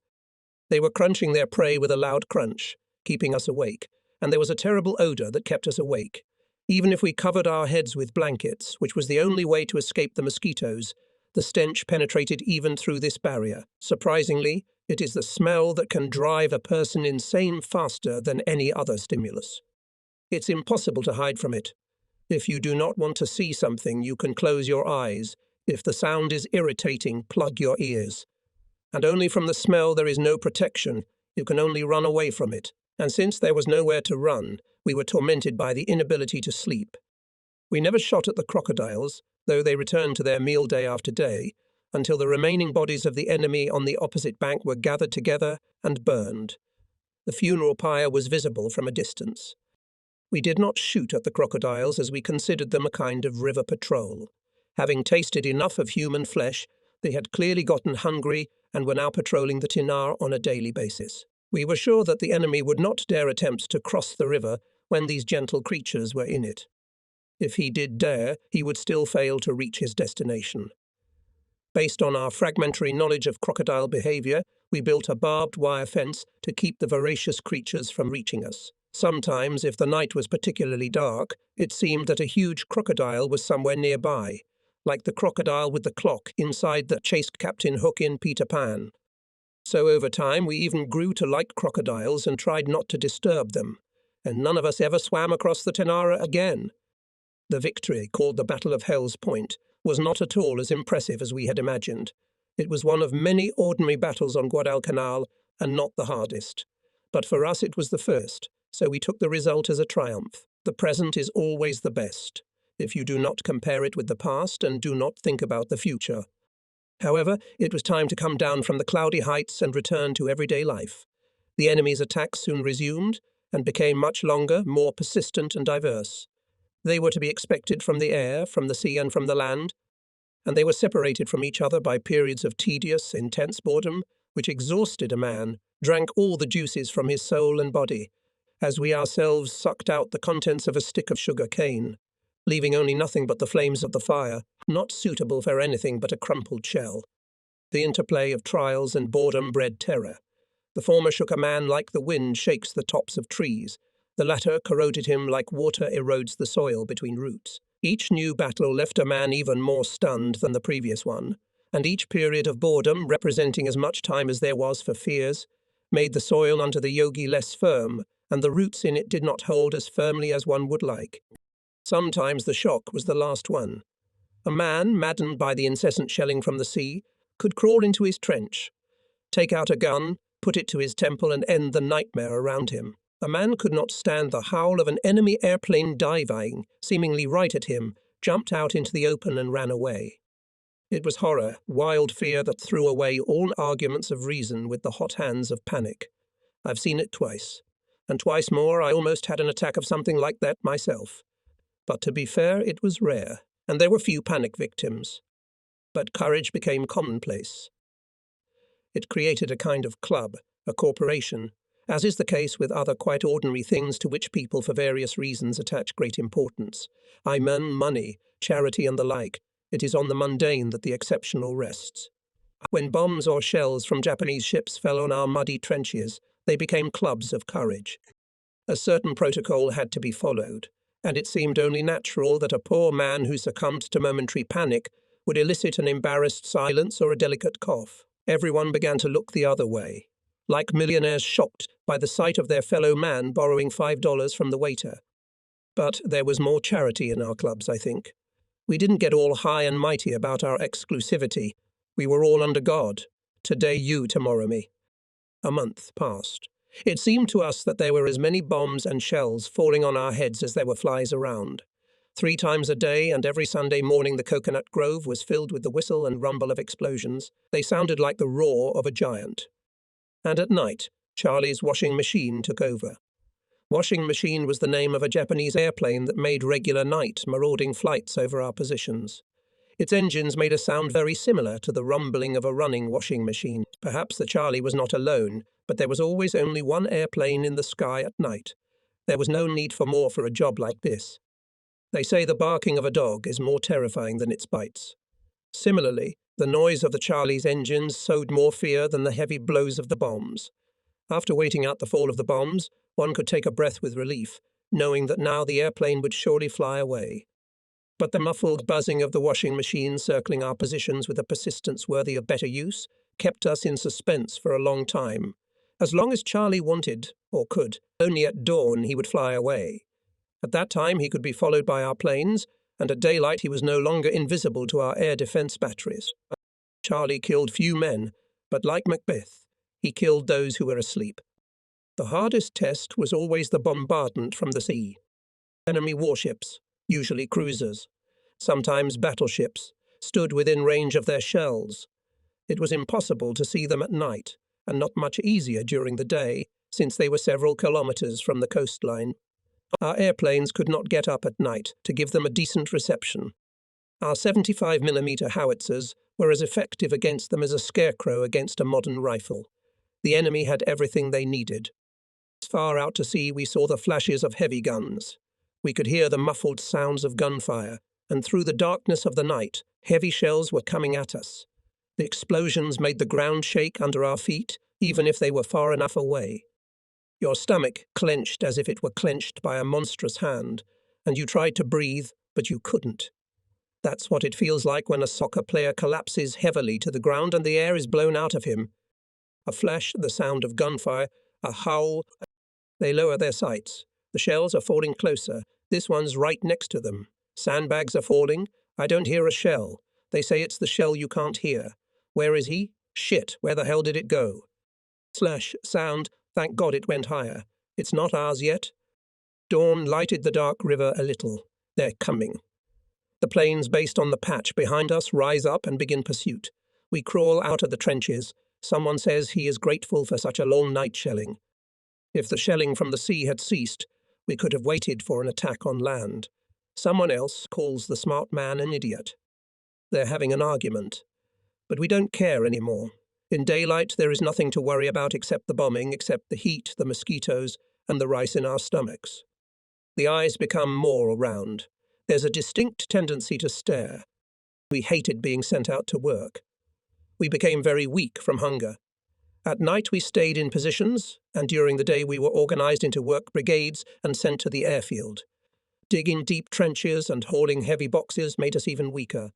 They were crunching their prey with a loud crunch, keeping us awake, and there was a terrible odour that kept us awake. Even if we covered our heads with blankets, which was the only way to escape the mosquitoes, the stench penetrated even through this barrier. Surprisingly, it is the smell that can drive a person insane faster than any other stimulus. It's impossible to hide from it. If you do not want to see something, you can close your eyes. If the sound is irritating, plug your ears. And only from the smell there is no protection. You can only run away from it. And since there was nowhere to run, we were tormented by the inability to sleep. We never shot at the crocodiles, though they returned to their meal day after day, until the remaining bodies of the enemy on the opposite bank were gathered together and burned. The funeral pyre was visible from a distance. We did not shoot at the crocodiles as we considered them a kind of river patrol. Having tasted enough of human flesh, they had clearly gotten hungry and were now patrolling the Tinar on a daily basis. We were sure that the enemy would not dare attempt to cross the river when these gentle creatures were in it. If he did dare, he would still fail to reach his destination. Based on our fragmentary knowledge of crocodile behavior, we built a barbed wire fence to keep the voracious creatures from reaching us. Sometimes, if the night was particularly dark, it seemed that a huge crocodile was somewhere nearby, like the crocodile with the clock inside that chased Captain Hook in Peter Pan. So over time we even grew to like crocodiles and tried not to disturb them, and none of us ever swam across the Tanara again. The victory, called the Battle of Hell's Point, was not at all as impressive as we had imagined. It was one of many ordinary battles on Guadalcanal, and not the hardest. But for us it was the first, so we took the result as a triumph. The present is always the best, if you do not compare it with the past and do not think about the future. However, it was time to come down from the cloudy heights and return to everyday life. The enemy's attacks soon resumed, and became much longer, more persistent and diverse. They were to be expected from the air, from the sea and from the land, and they were separated from each other by periods of tedious, intense boredom, which exhausted a man, drank all the juices from his soul and body, as we ourselves sucked out the contents of a stick of sugar cane, leaving only nothing but the flames of the fire, not suitable for anything but a crumpled shell. The interplay of trials and boredom bred terror. The former shook a man like the wind shakes the tops of trees. The latter corroded him like water erodes the soil between roots. Each new battle left a man even more stunned than the previous one, and each period of boredom, representing as much time as there was for fears, made the soil under the yogi less firm, and the roots in it did not hold as firmly as one would like. Sometimes the shock was the last one. A man, maddened by the incessant shelling from the sea, could crawl into his trench, take out a gun, put it to his temple and end the nightmare around him. A man could not stand the howl of an enemy airplane diving, seemingly right at him, jumped out into the open and ran away. It was horror, wild fear that threw away all arguments of reason with the hot hands of panic. I've seen it twice, and twice more I almost had an attack of something like that myself. But to be fair, it was rare, and there were few panic victims. But courage became commonplace. It created a kind of club, a corporation, as is the case with other quite ordinary things to which people for various reasons attach great importance. I mean money, charity and the like. It is on the mundane that the exceptional rests. When bombs or shells from Japanese ships fell on our muddy trenches, they became clubs of courage. A certain protocol had to be followed, and it seemed only natural that a poor man who succumbed to momentary panic would elicit an embarrassed silence or a delicate cough. Everyone began to look the other way, like millionaires shocked by the sight of their fellow man borrowing $5 from the waiter. But there was more charity in our clubs, I think. We didn't get all high and mighty about our exclusivity. We were all under God. Today you, tomorrow me. A month passed. It seemed to us that there were as many bombs and shells falling on our heads as there were flies around. 3 times a day and every Sunday morning the coconut grove was filled with the whistle and rumble of explosions. They sounded like the roar of a giant. And at night, Charlie's washing machine took over. Washing machine was the name of a Japanese airplane that made regular night, marauding flights over our positions. Its engines made a sound very similar to the rumbling of a running washing machine. Perhaps the Charlie was not alone, but there was always only one airplane in the sky at night. There was no need for more for a job like this. They say the barking of a dog is more terrifying than its bites. Similarly, the noise of the Charlie's engines sowed more fear than the heavy blows of the bombs. After waiting out the fall of the bombs, one could take a breath with relief, knowing that now the airplane would surely fly away. But the muffled buzzing of the washing machine circling our positions with a persistence worthy of better use kept us in suspense for a long time. As long as Charlie wanted, or could, only at dawn he would fly away. At that time he could be followed by our planes, and at daylight he was no longer invisible to our air defense batteries. Charlie killed few men, but like Macbeth, he killed those who were asleep. The hardest test was always the bombardment from the sea. Enemy warships, usually cruisers, sometimes battleships, stood within range of their shells. It was impossible to see them at night, and not much easier during the day, since they were several kilometers from the coastline. Our airplanes could not get up at night to give them a decent reception. Our 75mm howitzers were as effective against them as a scarecrow against a modern rifle. The enemy had everything they needed. Far out to sea we saw the flashes of heavy guns. We could hear the muffled sounds of gunfire, and through the darkness of the night, heavy shells were coming at us. The explosions made the ground shake under our feet, even if they were far enough away. Your stomach clenched as if it were clenched by a monstrous hand, and you tried to breathe, but you couldn't. That's what it feels like when a soccer player collapses heavily to the ground and the air is blown out of him. A flash, the sound of gunfire, a howl. They lower their sights. The shells are falling closer. This one's right next to them. Sandbags are falling. I don't hear a shell. They say it's the shell you can't hear. Where is he? Shit, where the hell did it go? Slash, sound, thank God it went higher. It's not ours yet. Dawn lighted the dark river a little. They're coming. The planes based on the patch behind us rise up and begin pursuit. We crawl out of the trenches. Someone says he is grateful for such a long night shelling. If the shelling from the sea had ceased, we could have waited for an attack on land. Someone else calls the smart man an idiot. They're having an argument. But we don't care anymore. In daylight there is nothing to worry about except the bombing, except the heat, the mosquitoes, and the rice in our stomachs. The eyes become more round. There's a distinct tendency to stare. We hated being sent out to work. We became very weak from hunger. At night we stayed in positions, and during the day we were organized into work brigades and sent to the airfield. Digging deep trenches and hauling heavy boxes made us even weaker.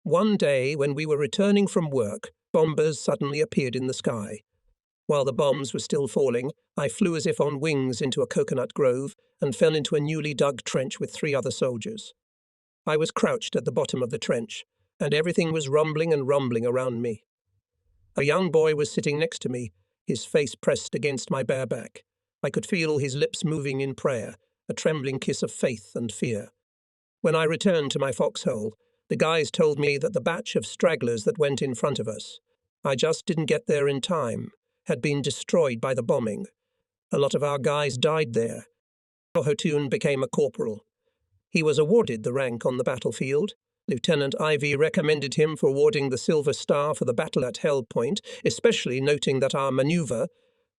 One day, when we were returning from work, bombers suddenly appeared in the sky. While the bombs were still falling, I flew as if on wings into a coconut grove and fell into a newly dug trench with 3 other soldiers. I was crouched at the bottom of the trench, and everything was rumbling and rumbling around me. A young boy was sitting next to me, his face pressed against my bare back. I could feel his lips moving in prayer, a trembling kiss of faith and fear. When I returned to my foxhole, The guys told me that the batch of stragglers that went in front of us, I just didn't get there in time, had been destroyed by the bombing. A lot of our guys died there. Hotun became a corporal. He was awarded the rank on the battlefield. Lieutenant Ivy recommended him for awarding the Silver Star for the battle at Hell Point, especially noting that our maneuver,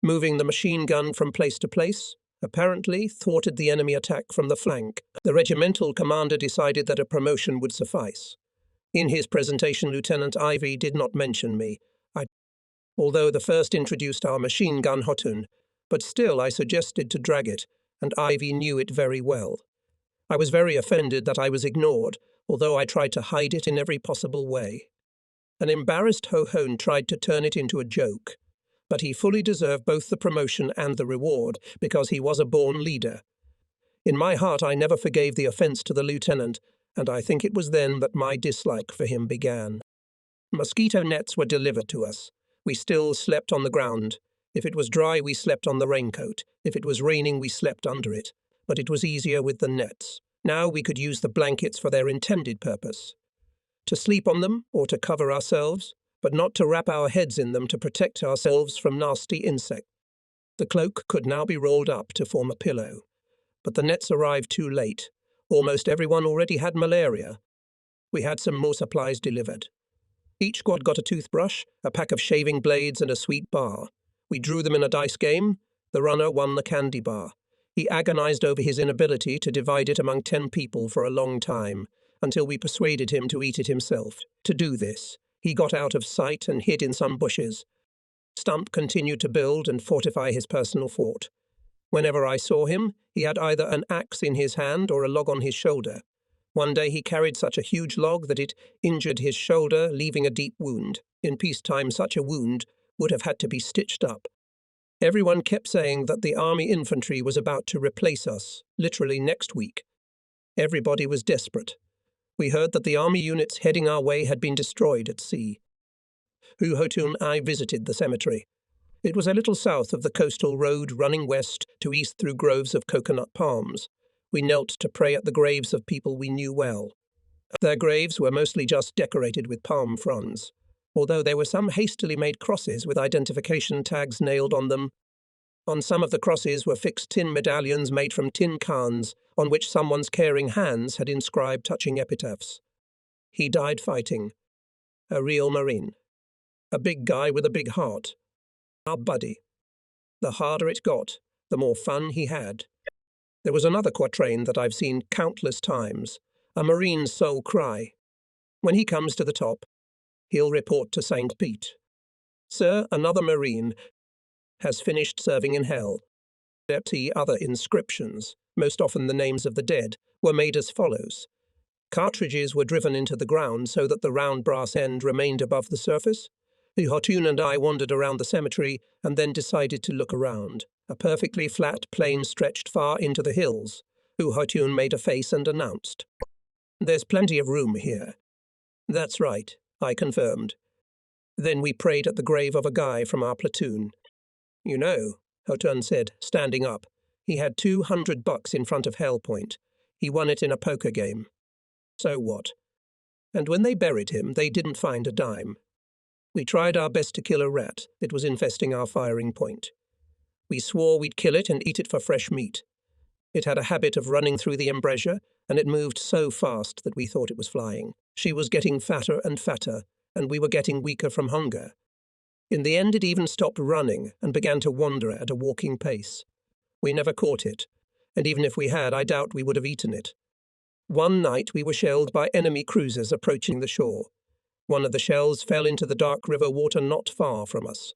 moving the machine gun from place to place, apparently thwarted the enemy attack from the flank. The regimental commander decided that a promotion would suffice. In his presentation, Lieutenant Ivy did not mention me, although the first introduced our machine gun Hotun, but still I suggested to drag it, and Ivy knew it very well. I was very offended that I was ignored, although I tried to hide it in every possible way. An embarrassed Ho-Hone tried to turn it into a joke, but he fully deserved both the promotion and the reward, because he was a born leader. In my heart I never forgave the offence to the lieutenant, and I think it was then that my dislike for him began. Mosquito nets were delivered to us. We still slept on the ground. If it was dry, we slept on the raincoat. If it was raining, we slept under it. But it was easier with the nets. Now we could use the blankets for their intended purpose. To sleep on them, or to cover ourselves, but not to wrap our heads in them to protect ourselves from nasty insects. The cloak could now be rolled up to form a pillow. But the nets arrived too late. Almost everyone already had malaria. We had some more supplies delivered. Each squad got a toothbrush, a pack of shaving blades, and a sweet bar. We drew them in a dice game. The runner won the candy bar. He agonized over his inability to divide it among 10 people for a long time, until we persuaded him to eat it himself. To do this, he got out of sight and hid in some bushes. Stump continued to build and fortify his personal fort. Whenever I saw him, he had either an axe in his hand or a log on his shoulder. One day he carried such a huge log that it injured his shoulder, leaving a deep wound. In peacetime, such a wound would have had to be stitched up. Everyone kept saying that the army infantry was about to replace us, literally next week. Everybody was desperate. We heard that the army units heading our way had been destroyed at sea. Hotun and I visited the cemetery. It was a little south of the coastal road running west to east through groves of coconut palms. We knelt to pray at the graves of people we knew well. Their graves were mostly just decorated with palm fronds, although there were some hastily made crosses with identification tags nailed on them. On some of the crosses were fixed tin medallions made from tin cans, on which someone's caring hands had inscribed touching epitaphs. He died fighting. A real Marine. A big guy with a big heart. Our buddy. The harder it got, the more fun he had. There was another quatrain that I've seen countless times, a Marine's soul cry. When he comes to the top, he'll report to St. Pete. Sir, another Marine has finished serving in hell. There are other inscriptions, most often the names of the dead, were made as follows. Cartridges were driven into the ground so that the round brass end remained above the surface. Hotun and I wandered around the cemetery and then decided to look around. A perfectly flat plain stretched far into the hills. Hotun made a face and announced, "There's plenty of room here." "That's right," I confirmed. Then we prayed at the grave of a guy from our platoon. "You know," Hotun said, standing up, "he had $200 in front of Hell Point. He won it in a poker game." "So what?" "And when they buried him, they didn't find a dime. We tried our best to kill a rat that was infesting our firing point. We swore we'd kill it and eat it for fresh meat. It had a habit of running through the embrasure, and it moved so fast that we thought it was flying. She was getting fatter and fatter, and we were getting weaker from hunger. In the end, it even stopped running and began to wander at a walking pace. We never caught it, and even if we had, I doubt we would have eaten it. One night we were shelled by enemy cruisers approaching the shore. One of the shells fell into the dark river water not far from us.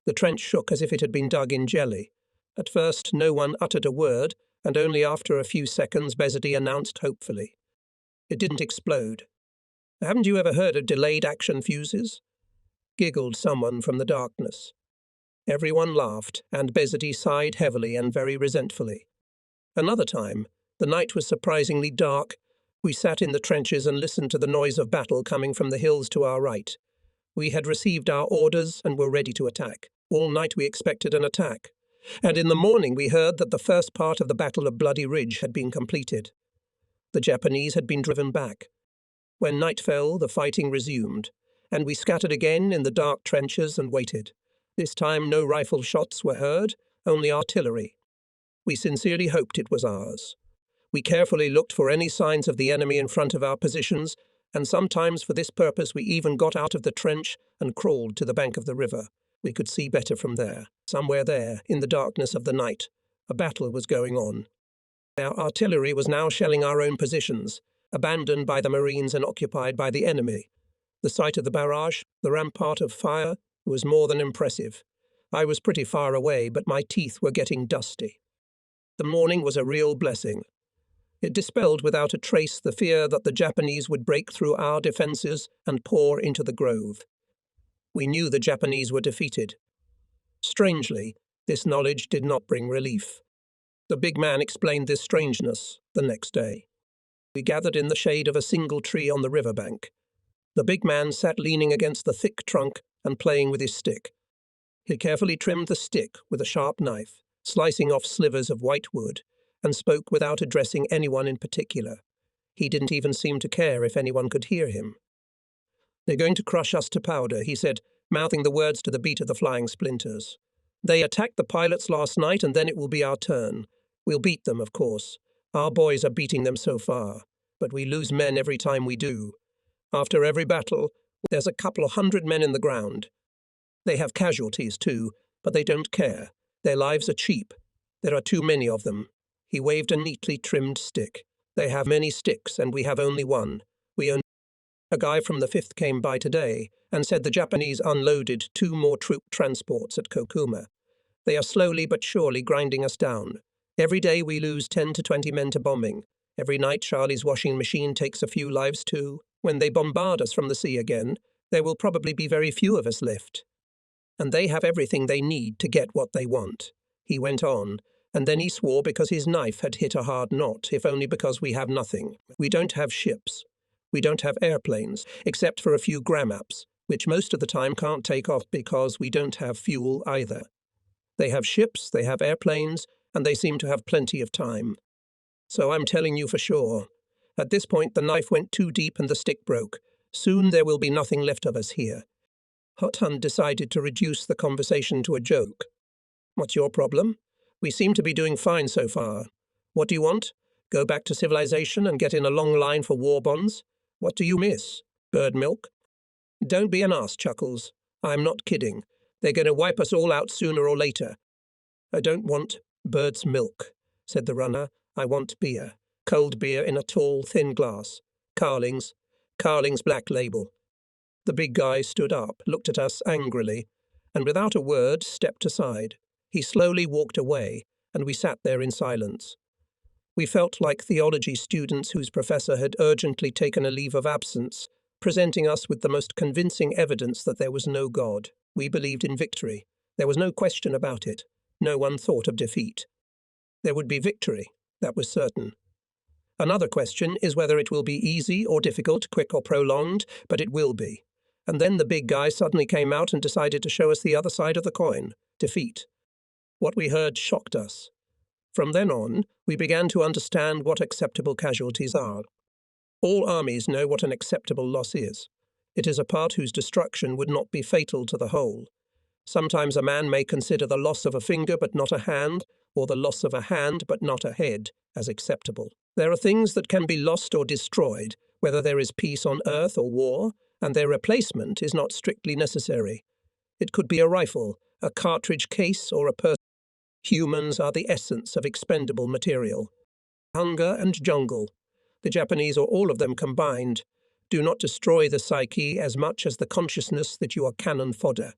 The trench shook as if it had been dug in jelly. At first no one uttered a word, and only after a few seconds Bezody announced hopefully, "It didn't explode." "Haven't you ever heard of delayed action fuses?" Giggled someone from the darkness. Everyone laughed, and Bezody sighed heavily and very resentfully. Another time, the night was surprisingly dark. We sat in the trenches and listened to the noise of battle coming from the hills to our right. We had received our orders and were ready to attack. All night we expected an attack. And in the morning we heard that the first part of the Battle of Bloody Ridge had been completed. The Japanese had been driven back. When night fell, the fighting resumed, and we scattered again in the dark trenches and waited. This time no rifle shots were heard, only artillery. We sincerely hoped it was ours. We carefully looked for any signs of the enemy in front of our positions, and sometimes for this purpose we even got out of the trench and crawled to the bank of the river. We could see better from there. Somewhere there, in the darkness of the night, a battle was going on. Our artillery was now shelling our own positions, abandoned by the Marines and occupied by the enemy. The sight of the barrage, the rampart of fire, was more than impressive. I was pretty far away, but my teeth were getting dusty. The morning was a real blessing. It dispelled without a trace the fear that the Japanese would break through our defences and pour into the grove. We knew the Japanese were defeated. Strangely, this knowledge did not bring relief. The big man explained this strangeness the next day. We gathered in the shade of a single tree on the riverbank. The big man sat leaning against the thick trunk and playing with his stick. He carefully trimmed the stick with a sharp knife, slicing off slivers of white wood, and spoke without addressing anyone in particular. He didn't even seem to care if anyone could hear him. "They're going to crush us to powder," he said, mouthing the words to the beat of the flying splinters. "They attacked the pilots last night, and then it will be our turn. We'll beat them, of course. Our boys are beating them so far, but we lose men every time we do. After every battle, there's a couple of 100 men in the ground. They have casualties too, but they don't care. Their lives are cheap. There are too many of them." He waved a neatly trimmed stick. "They have many sticks, and we have only one. A guy from the 5th came by today and said the Japanese unloaded 2 more troop transports at Kokuma. They are slowly but surely grinding us down. Every day we lose 10 to 20 men to bombing. Every night Charlie's washing machine takes a few lives too. When they bombard us from the sea again, there will probably be very few of us left. And they have everything they need to get what they want." He went on, and then he swore because his knife had hit a hard knot, if only because we have nothing. We don't have ships. We don't have airplanes, except for a few Gramaps, which most of the time can't take off because we don't have fuel either. They have ships, they have airplanes, and they seem to have plenty of time. So I'm telling you for sure. At this point the knife went too deep and the stick broke. Soon there will be nothing left of us here. Hothun decided to reduce the conversation to a joke. "What's your problem? We seem to be doing fine so far. What do you want? Go back to civilization and get in a long line for war bonds? What do you miss? Bird milk?" "Don't be an ass, Chuckles. I'm not kidding. They're going to wipe us all out sooner or later." "I don't want bird's milk," said the runner. "I want beer. Cold beer in a tall, thin glass. Carling's Black Label." The big guy stood up, looked at us angrily, and without a word stepped aside. He slowly walked away, and we sat there in silence. We felt like theology students whose professor had urgently taken a leave of absence, presenting us with the most convincing evidence that there was no God. We believed in victory. There was no question about it. No one thought of defeat. There would be victory, that was certain. Another question is whether it will be easy or difficult, quick or prolonged, but it will be. And then the big guy suddenly came out and decided to show us the other side of the coin, defeat. What we heard shocked us. From then on, we began to understand what acceptable casualties are. All armies know what an acceptable loss is. It is a part whose destruction would not be fatal to the whole. Sometimes a man may consider the loss of a finger but not a hand, or the loss of a hand but not a head, as acceptable. There are things that can be lost or destroyed, whether there is peace on earth or war, and their replacement is not strictly necessary. It could be a rifle, a cartridge case, or a person. Humans are the essence of expendable material. Hunger and jungle, the Japanese or all of them combined, do not destroy the psyche as much as the consciousness that you are cannon fodder.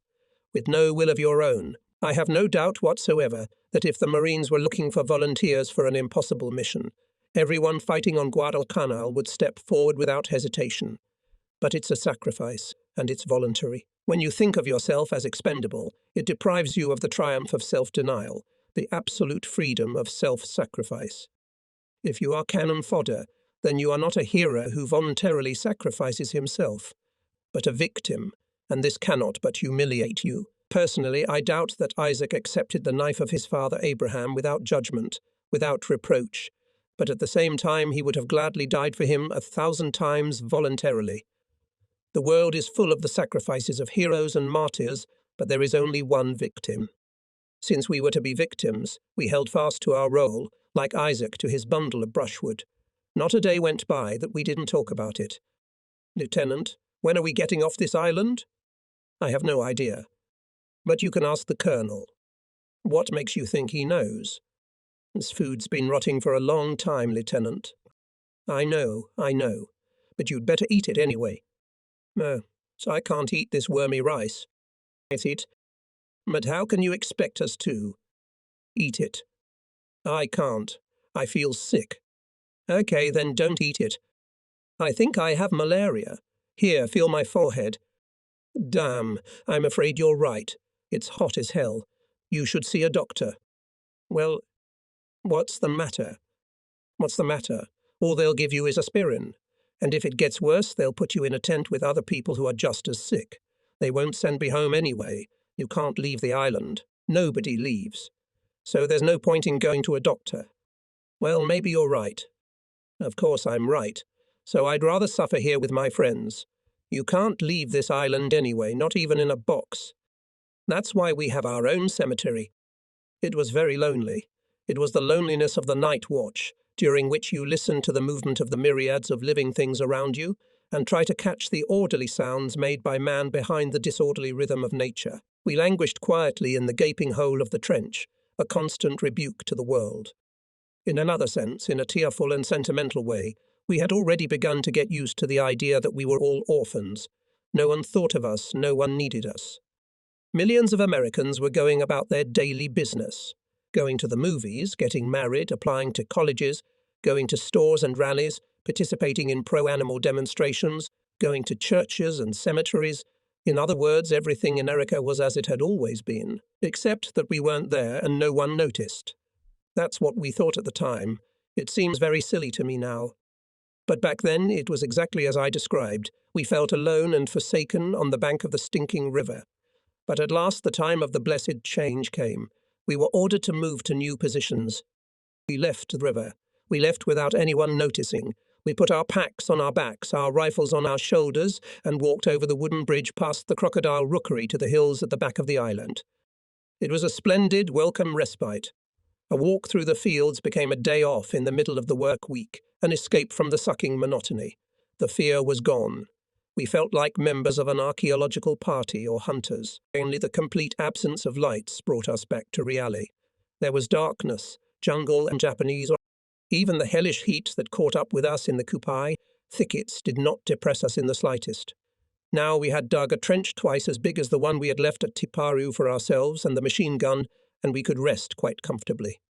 With no will of your own, I have no doubt whatsoever that if the Marines were looking for volunteers for an impossible mission, everyone fighting on Guadalcanal would step forward without hesitation. But it's a sacrifice, and it's voluntary. When you think of yourself as expendable, it deprives you of the triumph of self-denial, the absolute freedom of self-sacrifice. If you are cannon fodder, then you are not a hero who voluntarily sacrifices himself, but a victim, and this cannot but humiliate you. Personally, I doubt that Isaac accepted the knife of his father Abraham without judgment, without reproach. but at the same time he would have gladly died for him 1,000 times voluntarily. The world is full of the sacrifices of heroes and martyrs, but there is only one victim. Since we were to be victims, we held fast to our role, like Isaac to his bundle of brushwood. Not a day went by that we didn't talk about it. Lieutenant, when are we getting off this island? I have no idea. But you can ask the colonel. What makes you think he knows? This food's been rotting for a long time, Lieutenant. I know, but you'd better eat it anyway. No, so I can't eat this wormy rice. Eat it. But how can you expect us to? Eat it. I can't. I feel sick. Okay, then don't eat it. I think I have malaria. Here, feel my forehead. Damn, I'm afraid you're right. It's hot as hell. You should see a doctor. Well, what's the matter? What's the matter? All they'll give you is aspirin. And if it gets worse, they'll put you in a tent with other people who are just as sick. They won't send me home anyway. You can't leave the island. Nobody leaves. So there's no point in going to a doctor. Well, maybe you're right. Of course I'm right. So I'd rather suffer here with my friends. You can't leave this island anyway, not even in a box. That's why we have our own cemetery. It was very lonely. It was the loneliness of the night watch, during which you listen to the movement of the myriads of living things around you and try to catch the orderly sounds made by man behind the disorderly rhythm of nature. We languished quietly in the gaping hole of the trench, a constant rebuke to the world. In another sense, in a tearful and sentimental way, we had already begun to get used to the idea that we were all orphans. No one thought of us, no one needed us. Millions of Americans were going about their daily business, going to the movies, getting married, applying to colleges, going to stores and rallies, participating in pro-animal demonstrations, going to churches and cemeteries. In other words, everything in America was as it had always been, except that we weren't there and no one noticed. That's what we thought at the time. It seems very silly to me now. But back then it was exactly as I described. We felt alone and forsaken on the bank of the stinking river. But at last the time of the blessed change came. We were ordered to move to new positions. We left the river. We left without anyone noticing. We put our packs on our backs, our rifles on our shoulders, and walked over the wooden bridge past the crocodile rookery to the hills at the back of the island. It was a splendid, welcome respite. A walk through the fields became a day off in the middle of the work week, an escape from the sucking monotony. The fear was gone. We felt like members of an archaeological party or hunters. Only the complete absence of lights brought us back to reality. There was darkness, jungle and Japanese. Even the hellish heat that caught up with us in the Kupai thickets did not depress us in the slightest. Now we had dug a trench twice as big as the one we had left at Tiparu for ourselves and the machine gun, and we could rest quite comfortably.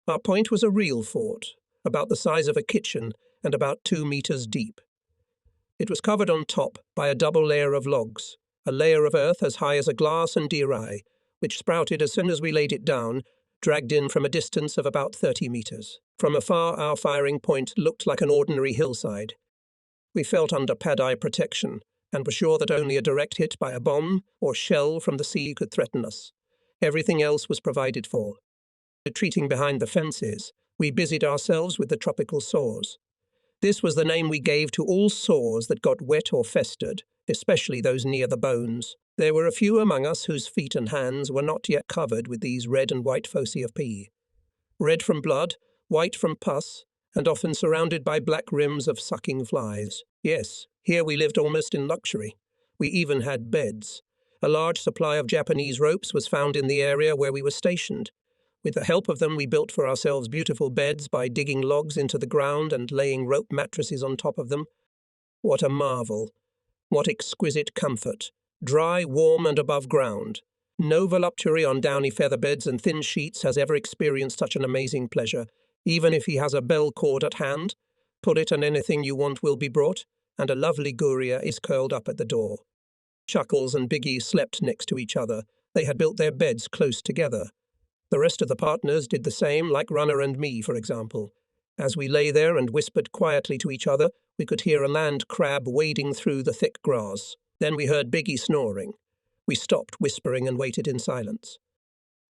Our point was a real fort, about the size of a kitchen and about 2 meters deep. It was covered on top by a double layer of logs, a layer of earth as high as a glass and deer eye, which sprouted as soon as we laid it down, dragged in from a distance of about 30 meters. From afar, our firing point looked like an ordinary hillside. We felt under pad-eye protection, and were sure that only a direct hit by a bomb or shell from the sea could threaten us. Everything else was provided for. Retreating behind the fences, we busied ourselves with the tropical sores. This was the name we gave to all sores that got wet or festered, especially those near the bones. There were a few among us whose feet and hands were not yet covered with these red and white foci of pee. Red from blood, white from pus, and often surrounded by black rims of sucking flies. Yes, here we lived almost in luxury. We even had beds. A large supply of Japanese ropes was found in the area where we were stationed. With the help of them, we built for ourselves beautiful beds by digging logs into the ground and laying rope mattresses on top of them. What a marvel! What exquisite comfort! Dry, warm, and above ground. No voluptuary on downy feather beds and thin sheets has ever experienced such an amazing pleasure. Even if he has a bell cord at hand, pull it and anything you want will be brought, and a lovely guria is curled up at the door. Chuckles and Biggie slept next to each other. They had built their beds close together. The rest of the partners did the same, like Runner and me, for example. As we lay there and whispered quietly to each other, we could hear a land crab wading through the thick grass. Then we heard Biggie snoring. We stopped whispering and waited in silence.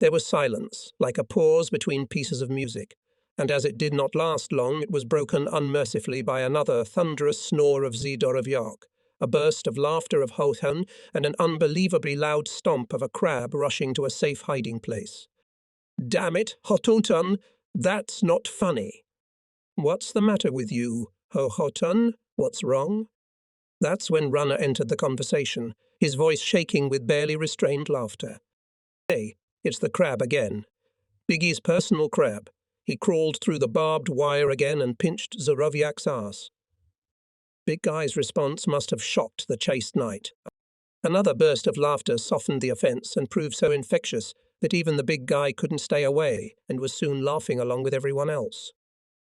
There was silence, like a pause between pieces of music, And as it did not last long, it was broken unmercifully by another thunderous snore of York, a burst of laughter of Hothun, and an unbelievably loud stomp of a crab rushing to a safe hiding place. "Damn it, Hotutun, that's not funny." "What's the matter with you, Hotun? What's wrong?" That's when Runner entered the conversation, his voice shaking with barely restrained laughter. "Hey, it's the crab again. Biggie's personal crab. He crawled through the barbed wire again and pinched Zoroviak's ass." Big Guy's response must have shocked the chaste knight. Another burst of laughter softened the offence and proved so infectious that even the big guy couldn't stay away and was soon laughing along with everyone else.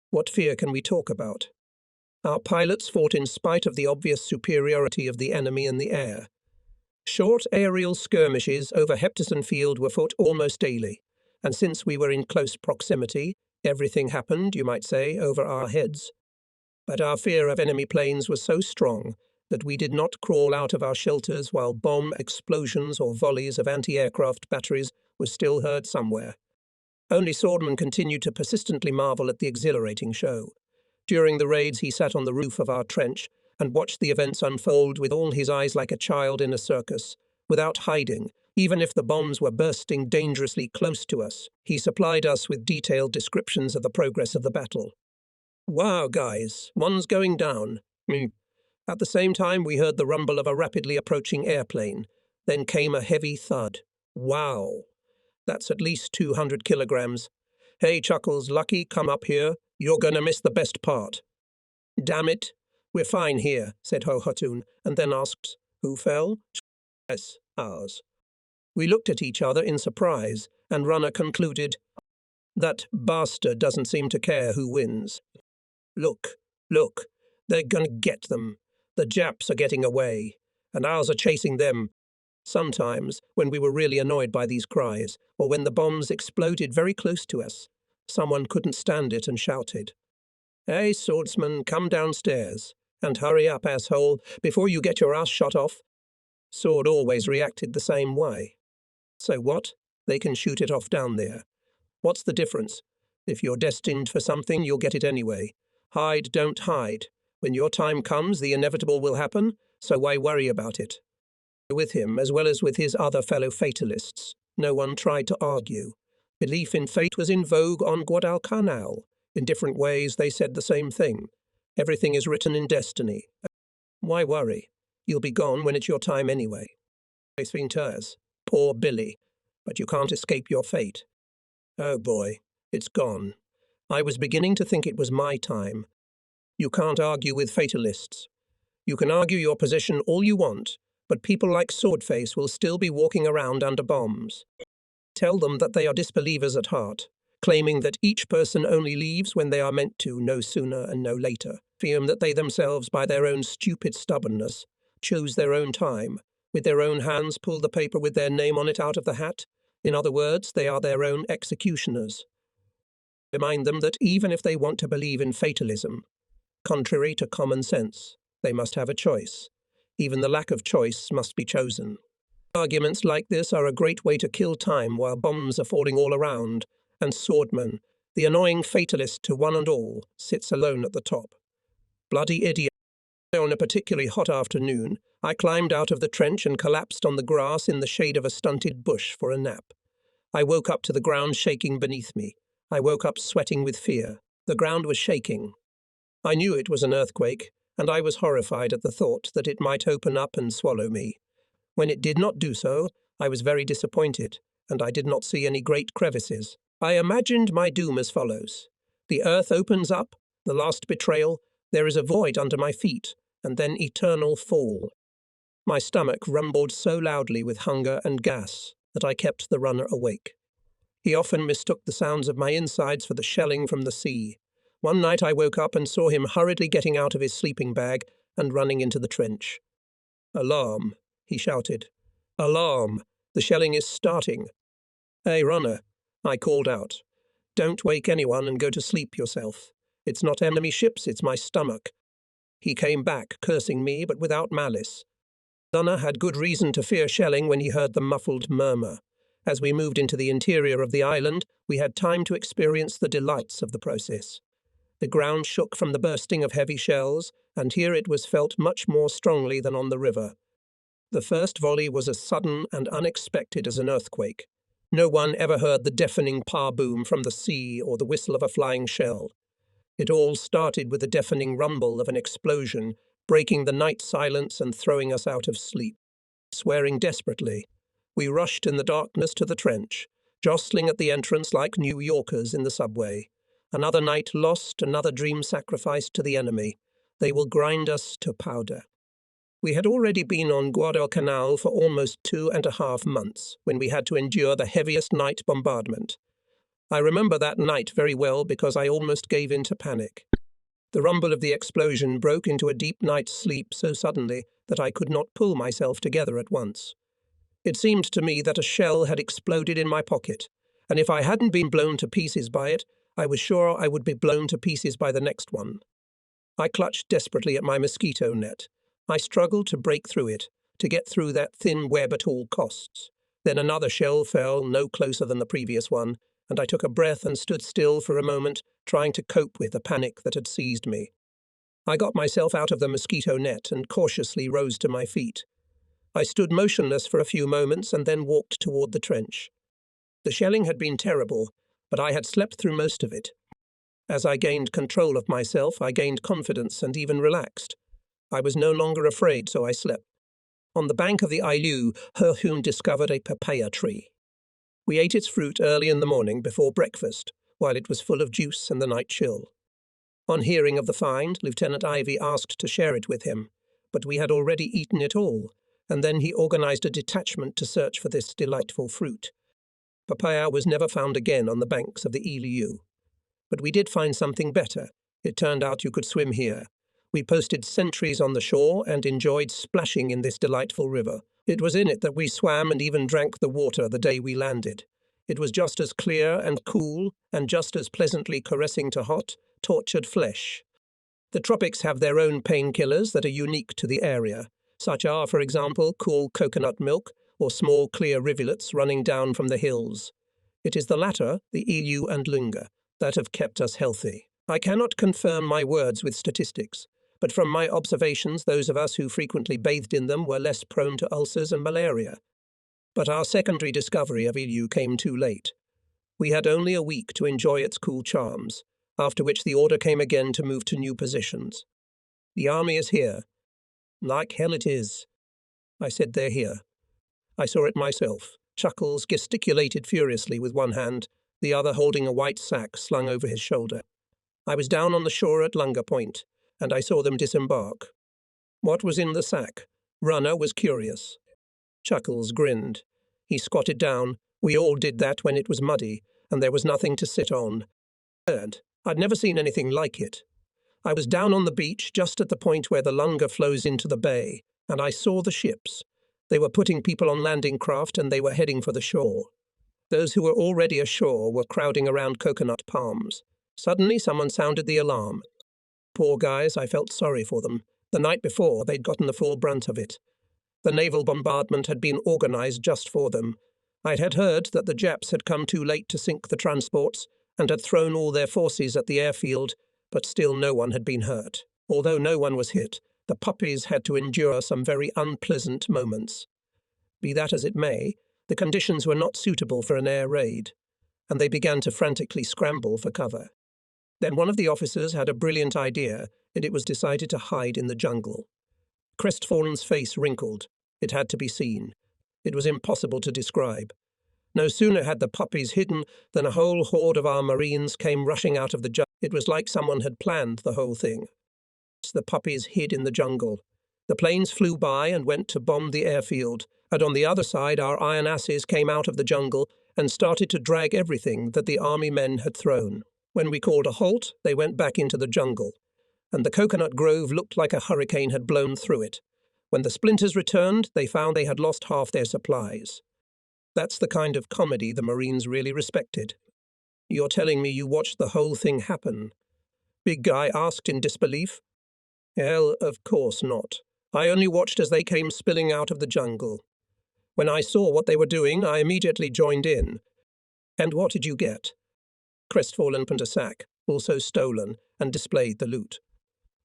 What fear can we talk about? Our pilots fought in spite of the obvious superiority of the enemy in the air. Short aerial skirmishes over Hepterson Field were fought almost daily, and since we were in close proximity, everything happened, you might say, over our heads. But our fear of enemy planes was so strong that we did not crawl out of our shelters while bomb explosions or volleys of anti-aircraft batteries were still heard somewhere. Only Swordman continued to persistently marvel at the exhilarating show. During the raids, he sat on the roof of our trench and watched the events unfold with all his eyes like a child in a circus, without hiding. Even if the bombs were bursting dangerously close to us, he supplied us with detailed descriptions of the progress of the battle. "Wow, guys, one's going down." At the same time, we heard the rumble of a rapidly approaching airplane. Then came a heavy thud. "Wow, that's at least 200 kilograms. Hey, Chuckles, Lucky, come up here. You're gonna miss the best part." "Damn it, we're fine here," said Hohotun, and then asked, "Who fell?" "Yes, ours." We looked at each other in surprise, and Runner concluded, "That bastard doesn't seem to care who wins. Look, they're gonna get them. The Japs are getting away, and ours are chasing them." Sometimes, when we were really annoyed by these cries, or when the bombs exploded very close to us, someone couldn't stand it and shouted, "Hey, swordsman, come downstairs. And hurry up, asshole, before you get your ass shot off." Sword always reacted the same way. "So what? They can shoot it off down there. What's the difference? If you're destined for something, you'll get it anyway. Hide, don't hide. When your time comes, the inevitable will happen, so why worry about it?" With him, as well as with his other fellow fatalists, no one tried to argue. Belief in fate was in vogue on Guadalcanal. In different ways, they said the same thing. Everything is written in destiny. Why worry? You'll be gone when it's your time anyway. Poor Billy. But you can't escape your fate. Oh boy, it's gone. I was beginning to think it was my time. You can't argue with fatalists. You can argue your position all you want, but people like Swordface will still be walking around under bombs. Tell them that they are disbelievers at heart, claiming that each person only leaves when they are meant to, no sooner and no later. Affirm that they themselves, by their own stupid stubbornness, choose their own time, with their own hands pull the paper with their name on it out of the hat. In other words, they are their own executioners. Remind them that even if they want to believe in fatalism, contrary to common sense, they must have a choice. Even the lack of choice must be chosen. Arguments like this are a great way to kill time while bombs are falling all around, and Swordman, the annoying fatalist to one and all, sits alone at the top. Bloody idiot. On a particularly hot afternoon, I climbed out of the trench and collapsed on the grass in the shade of a stunted bush for a nap. I woke up to the ground shaking beneath me. I woke up sweating with fear. The ground was shaking. I knew it was an earthquake, and I was horrified at the thought that it might open up and swallow me. When it did not do so, I was very disappointed, and I did not see any great crevices. I imagined my doom as follows. The earth opens up, the last betrayal, there is a void under my feet, and then eternal fall. My stomach rumbled so loudly with hunger and gas that I kept the runner awake. He often mistook the sounds of my insides for the shelling from the sea. One night I woke up and saw him hurriedly getting out of his sleeping bag and running into the trench. "Alarm," he shouted. "Alarm! The shelling is starting." "Hey, runner," I called out. "Don't wake anyone and go to sleep yourself. It's not enemy ships, it's my stomach." He came back, cursing me, but without malice. Runner had good reason to fear shelling when he heard the muffled murmur. As we moved into the interior of the island, we had time to experience the delights of the process. The ground shook from the bursting of heavy shells, and here it was felt much more strongly than on the river. The first volley was as sudden and unexpected as an earthquake. No one ever heard the deafening pa-boom from the sea or the whistle of a flying shell. It all started with the deafening rumble of an explosion, breaking the night silence and throwing us out of sleep. Swearing desperately, we rushed in the darkness to the trench, jostling at the entrance like New Yorkers in the subway. Another night lost, another dream sacrificed to the enemy. They will grind us to powder. We had already been on Guadalcanal for almost 2.5 months when we had to endure the heaviest night bombardment. I remember that night very well because I almost gave in to panic. The rumble of the explosion broke into a deep night's sleep so suddenly that I could not pull myself together at once. It seemed to me that a shell had exploded in my pocket, and if I hadn't been blown to pieces by it, I was sure I would be blown to pieces by the next one. I clutched desperately at my mosquito net. I struggled to break through it, to get through that thin web at all costs. Then another shell fell no closer than the previous one, and I took a breath and stood still for a moment, trying to cope with the panic that had seized me. I got myself out of the mosquito net and cautiously rose to my feet. I stood motionless for a few moments and then walked toward the trench. The shelling had been terrible, but I had slept through most of it. As I gained control of myself, I gained confidence and even relaxed. I was no longer afraid, so I slept. On the bank of the Ilu, Herhun discovered a papaya tree. We ate its fruit early in the morning before breakfast, while it was full of juice and the night chill. On hearing of the find, Lieutenant Ivy asked to share it with him, but we had already eaten it all, and then he organized a detachment to search for this delightful fruit. Papaya was never found again on the banks of the Ilu. But we did find something better. It turned out you could swim here. We posted sentries on the shore and enjoyed splashing in this delightful river. It was in it that we swam and even drank the water the day we landed. It was just as clear and cool and just as pleasantly caressing to hot, tortured flesh. The tropics have their own painkillers that are unique to the area. Such are, for example, cool coconut milk or small clear rivulets running down from the hills. It is the latter, the Ilu and Lunga, that have kept us healthy. I cannot confirm my words with statistics, but from my observations, those of us who frequently bathed in them were less prone to ulcers and malaria. But our secondary discovery of Ilu came too late. We had only a week to enjoy its cool charms, after which the order came again to move to new positions. The army is here. Like hell it is. I said they're here. I saw it myself. Chuckles gesticulated furiously with one hand, the other holding a white sack slung over his shoulder. I was down on the shore at Lunga Point, and I saw them disembark. What was in the sack? Runner was curious. Chuckles grinned. He squatted down. We all did that when it was muddy, and there was nothing to sit on. I'd never seen anything like it. I was down on the beach just at the point where the Lunga flows into the bay, and I saw the ships. They were putting people on landing craft and they were heading for the shore. Those who were already ashore were crowding around coconut palms. Suddenly someone sounded the alarm. Poor guys, I felt sorry for them. The night before, they'd gotten the full brunt of it. The naval bombardment had been organized just for them. I had heard that the Japs had come too late to sink the transports and had thrown all their forces at the airfield, but still no one had been hurt. Although no one was hit, the puppies had to endure some very unpleasant moments. Be that as it may, the conditions were not suitable for an air raid, and they began to frantically scramble for cover. Then one of the officers had a brilliant idea, and it was decided to hide in the jungle. Crestfallen's face wrinkled. It had to be seen. It was impossible to describe. No sooner had the puppies hidden than a whole horde of our Marines came rushing out of the jungle. It was like someone had planned the whole thing. The puppies hid in the jungle. The planes flew by and went to bomb the airfield, and on the other side our iron asses came out of the jungle and started to drag everything that the army men had thrown. When we called a halt, they went back into the jungle, and the coconut grove looked like a hurricane had blown through it. When the splinters returned, they found they had lost half their supplies. That's the kind of comedy the Marines really respected. You're telling me you watched the whole thing happen? Big Guy asked in disbelief. Hell, of course not. I only watched as they came spilling out of the jungle. When I saw what they were doing, I immediately joined in. And what did you get? Crestfallen put a sack, also stolen, and displayed the loot.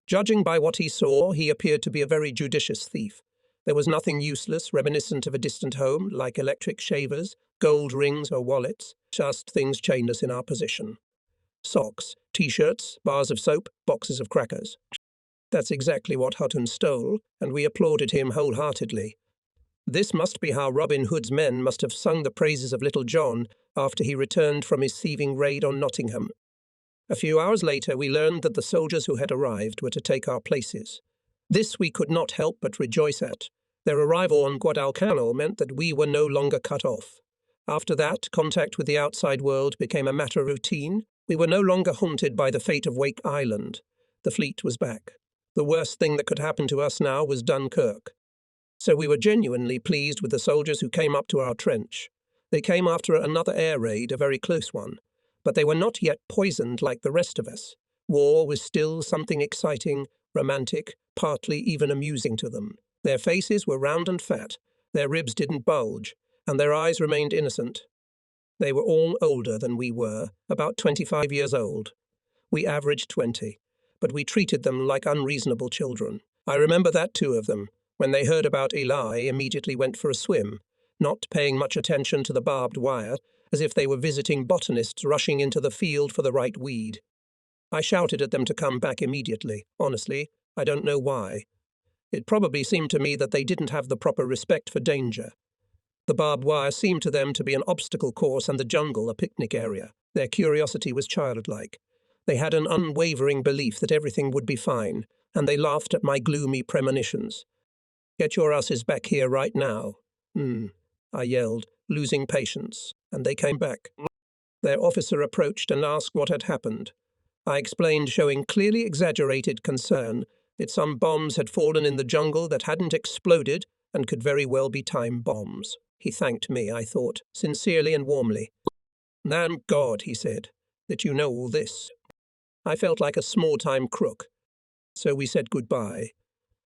Judging by what he saw, he appeared to be a very judicious thief. There was nothing useless, reminiscent of a distant home, like electric shavers, gold rings or wallets, just things chainless in our possession. Socks, T-shirts, bars of soap, boxes of crackers. That's exactly what Hutton stole, and we applauded him wholeheartedly. This must be how Robin Hood's men must have sung the praises of Little John after he returned from his thieving raid on Nottingham. A few hours later, we learned that the soldiers who had arrived were to take our places. This we could not help but rejoice at. Their arrival on Guadalcanal meant that we were no longer cut off. After that, contact with the outside world became a matter of routine. We were no longer haunted by the fate of Wake Island. The fleet was back. The worst thing that could happen to us now was Dunkirk. So we were genuinely pleased with the soldiers who came up to our trench. They came after another air raid, a very close one. But they were not yet poisoned like the rest of us. War was still something exciting, romantic, partly even amusing to them. Their faces were round and fat, their ribs didn't bulge, and their eyes remained innocent. They were all older than we were, about 25 years old. We averaged 20, but we treated them like unreasonable children. I remember that two of them, when they heard about Eli, immediately went for a swim, not paying much attention to the barbed wire, as if they were visiting botanists rushing into the field for the right weed. I shouted at them to come back immediately. Honestly, I don't know why. It probably seemed to me that they didn't have the proper respect for danger. The barbed wire seemed to them to be an obstacle course and the jungle a picnic area. Their curiosity was childlike. They had an unwavering belief that everything would be fine, and they laughed at my gloomy premonitions. "Get your asses back here right now." I yelled, losing patience, and they came back. Their officer approached and asked what had happened. I explained, showing clearly exaggerated concern, that some bombs had fallen in the jungle that hadn't exploded and could very well be time bombs. He thanked me, I thought, sincerely and warmly. "Thank God," he said, "that you know all this." I felt like a small-time crook. So we said goodbye.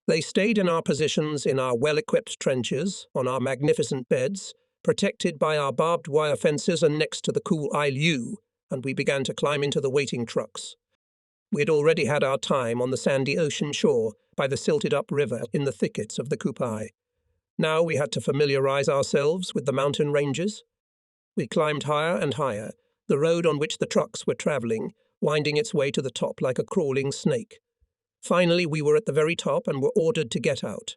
They stayed in our positions in our well-equipped trenches, on our magnificent beds, protected by our barbed wire fences and next to the cool ILU, and we began to climb into the waiting trucks. We had already had our time on the sandy ocean shore by the silted-up river in the thickets of the Kupai. Now we had to familiarize ourselves with the mountain ranges. We climbed higher and higher, the road on which the trucks were travelling, winding its way to the top like a crawling snake. Finally, we were at the very top and were ordered to get out.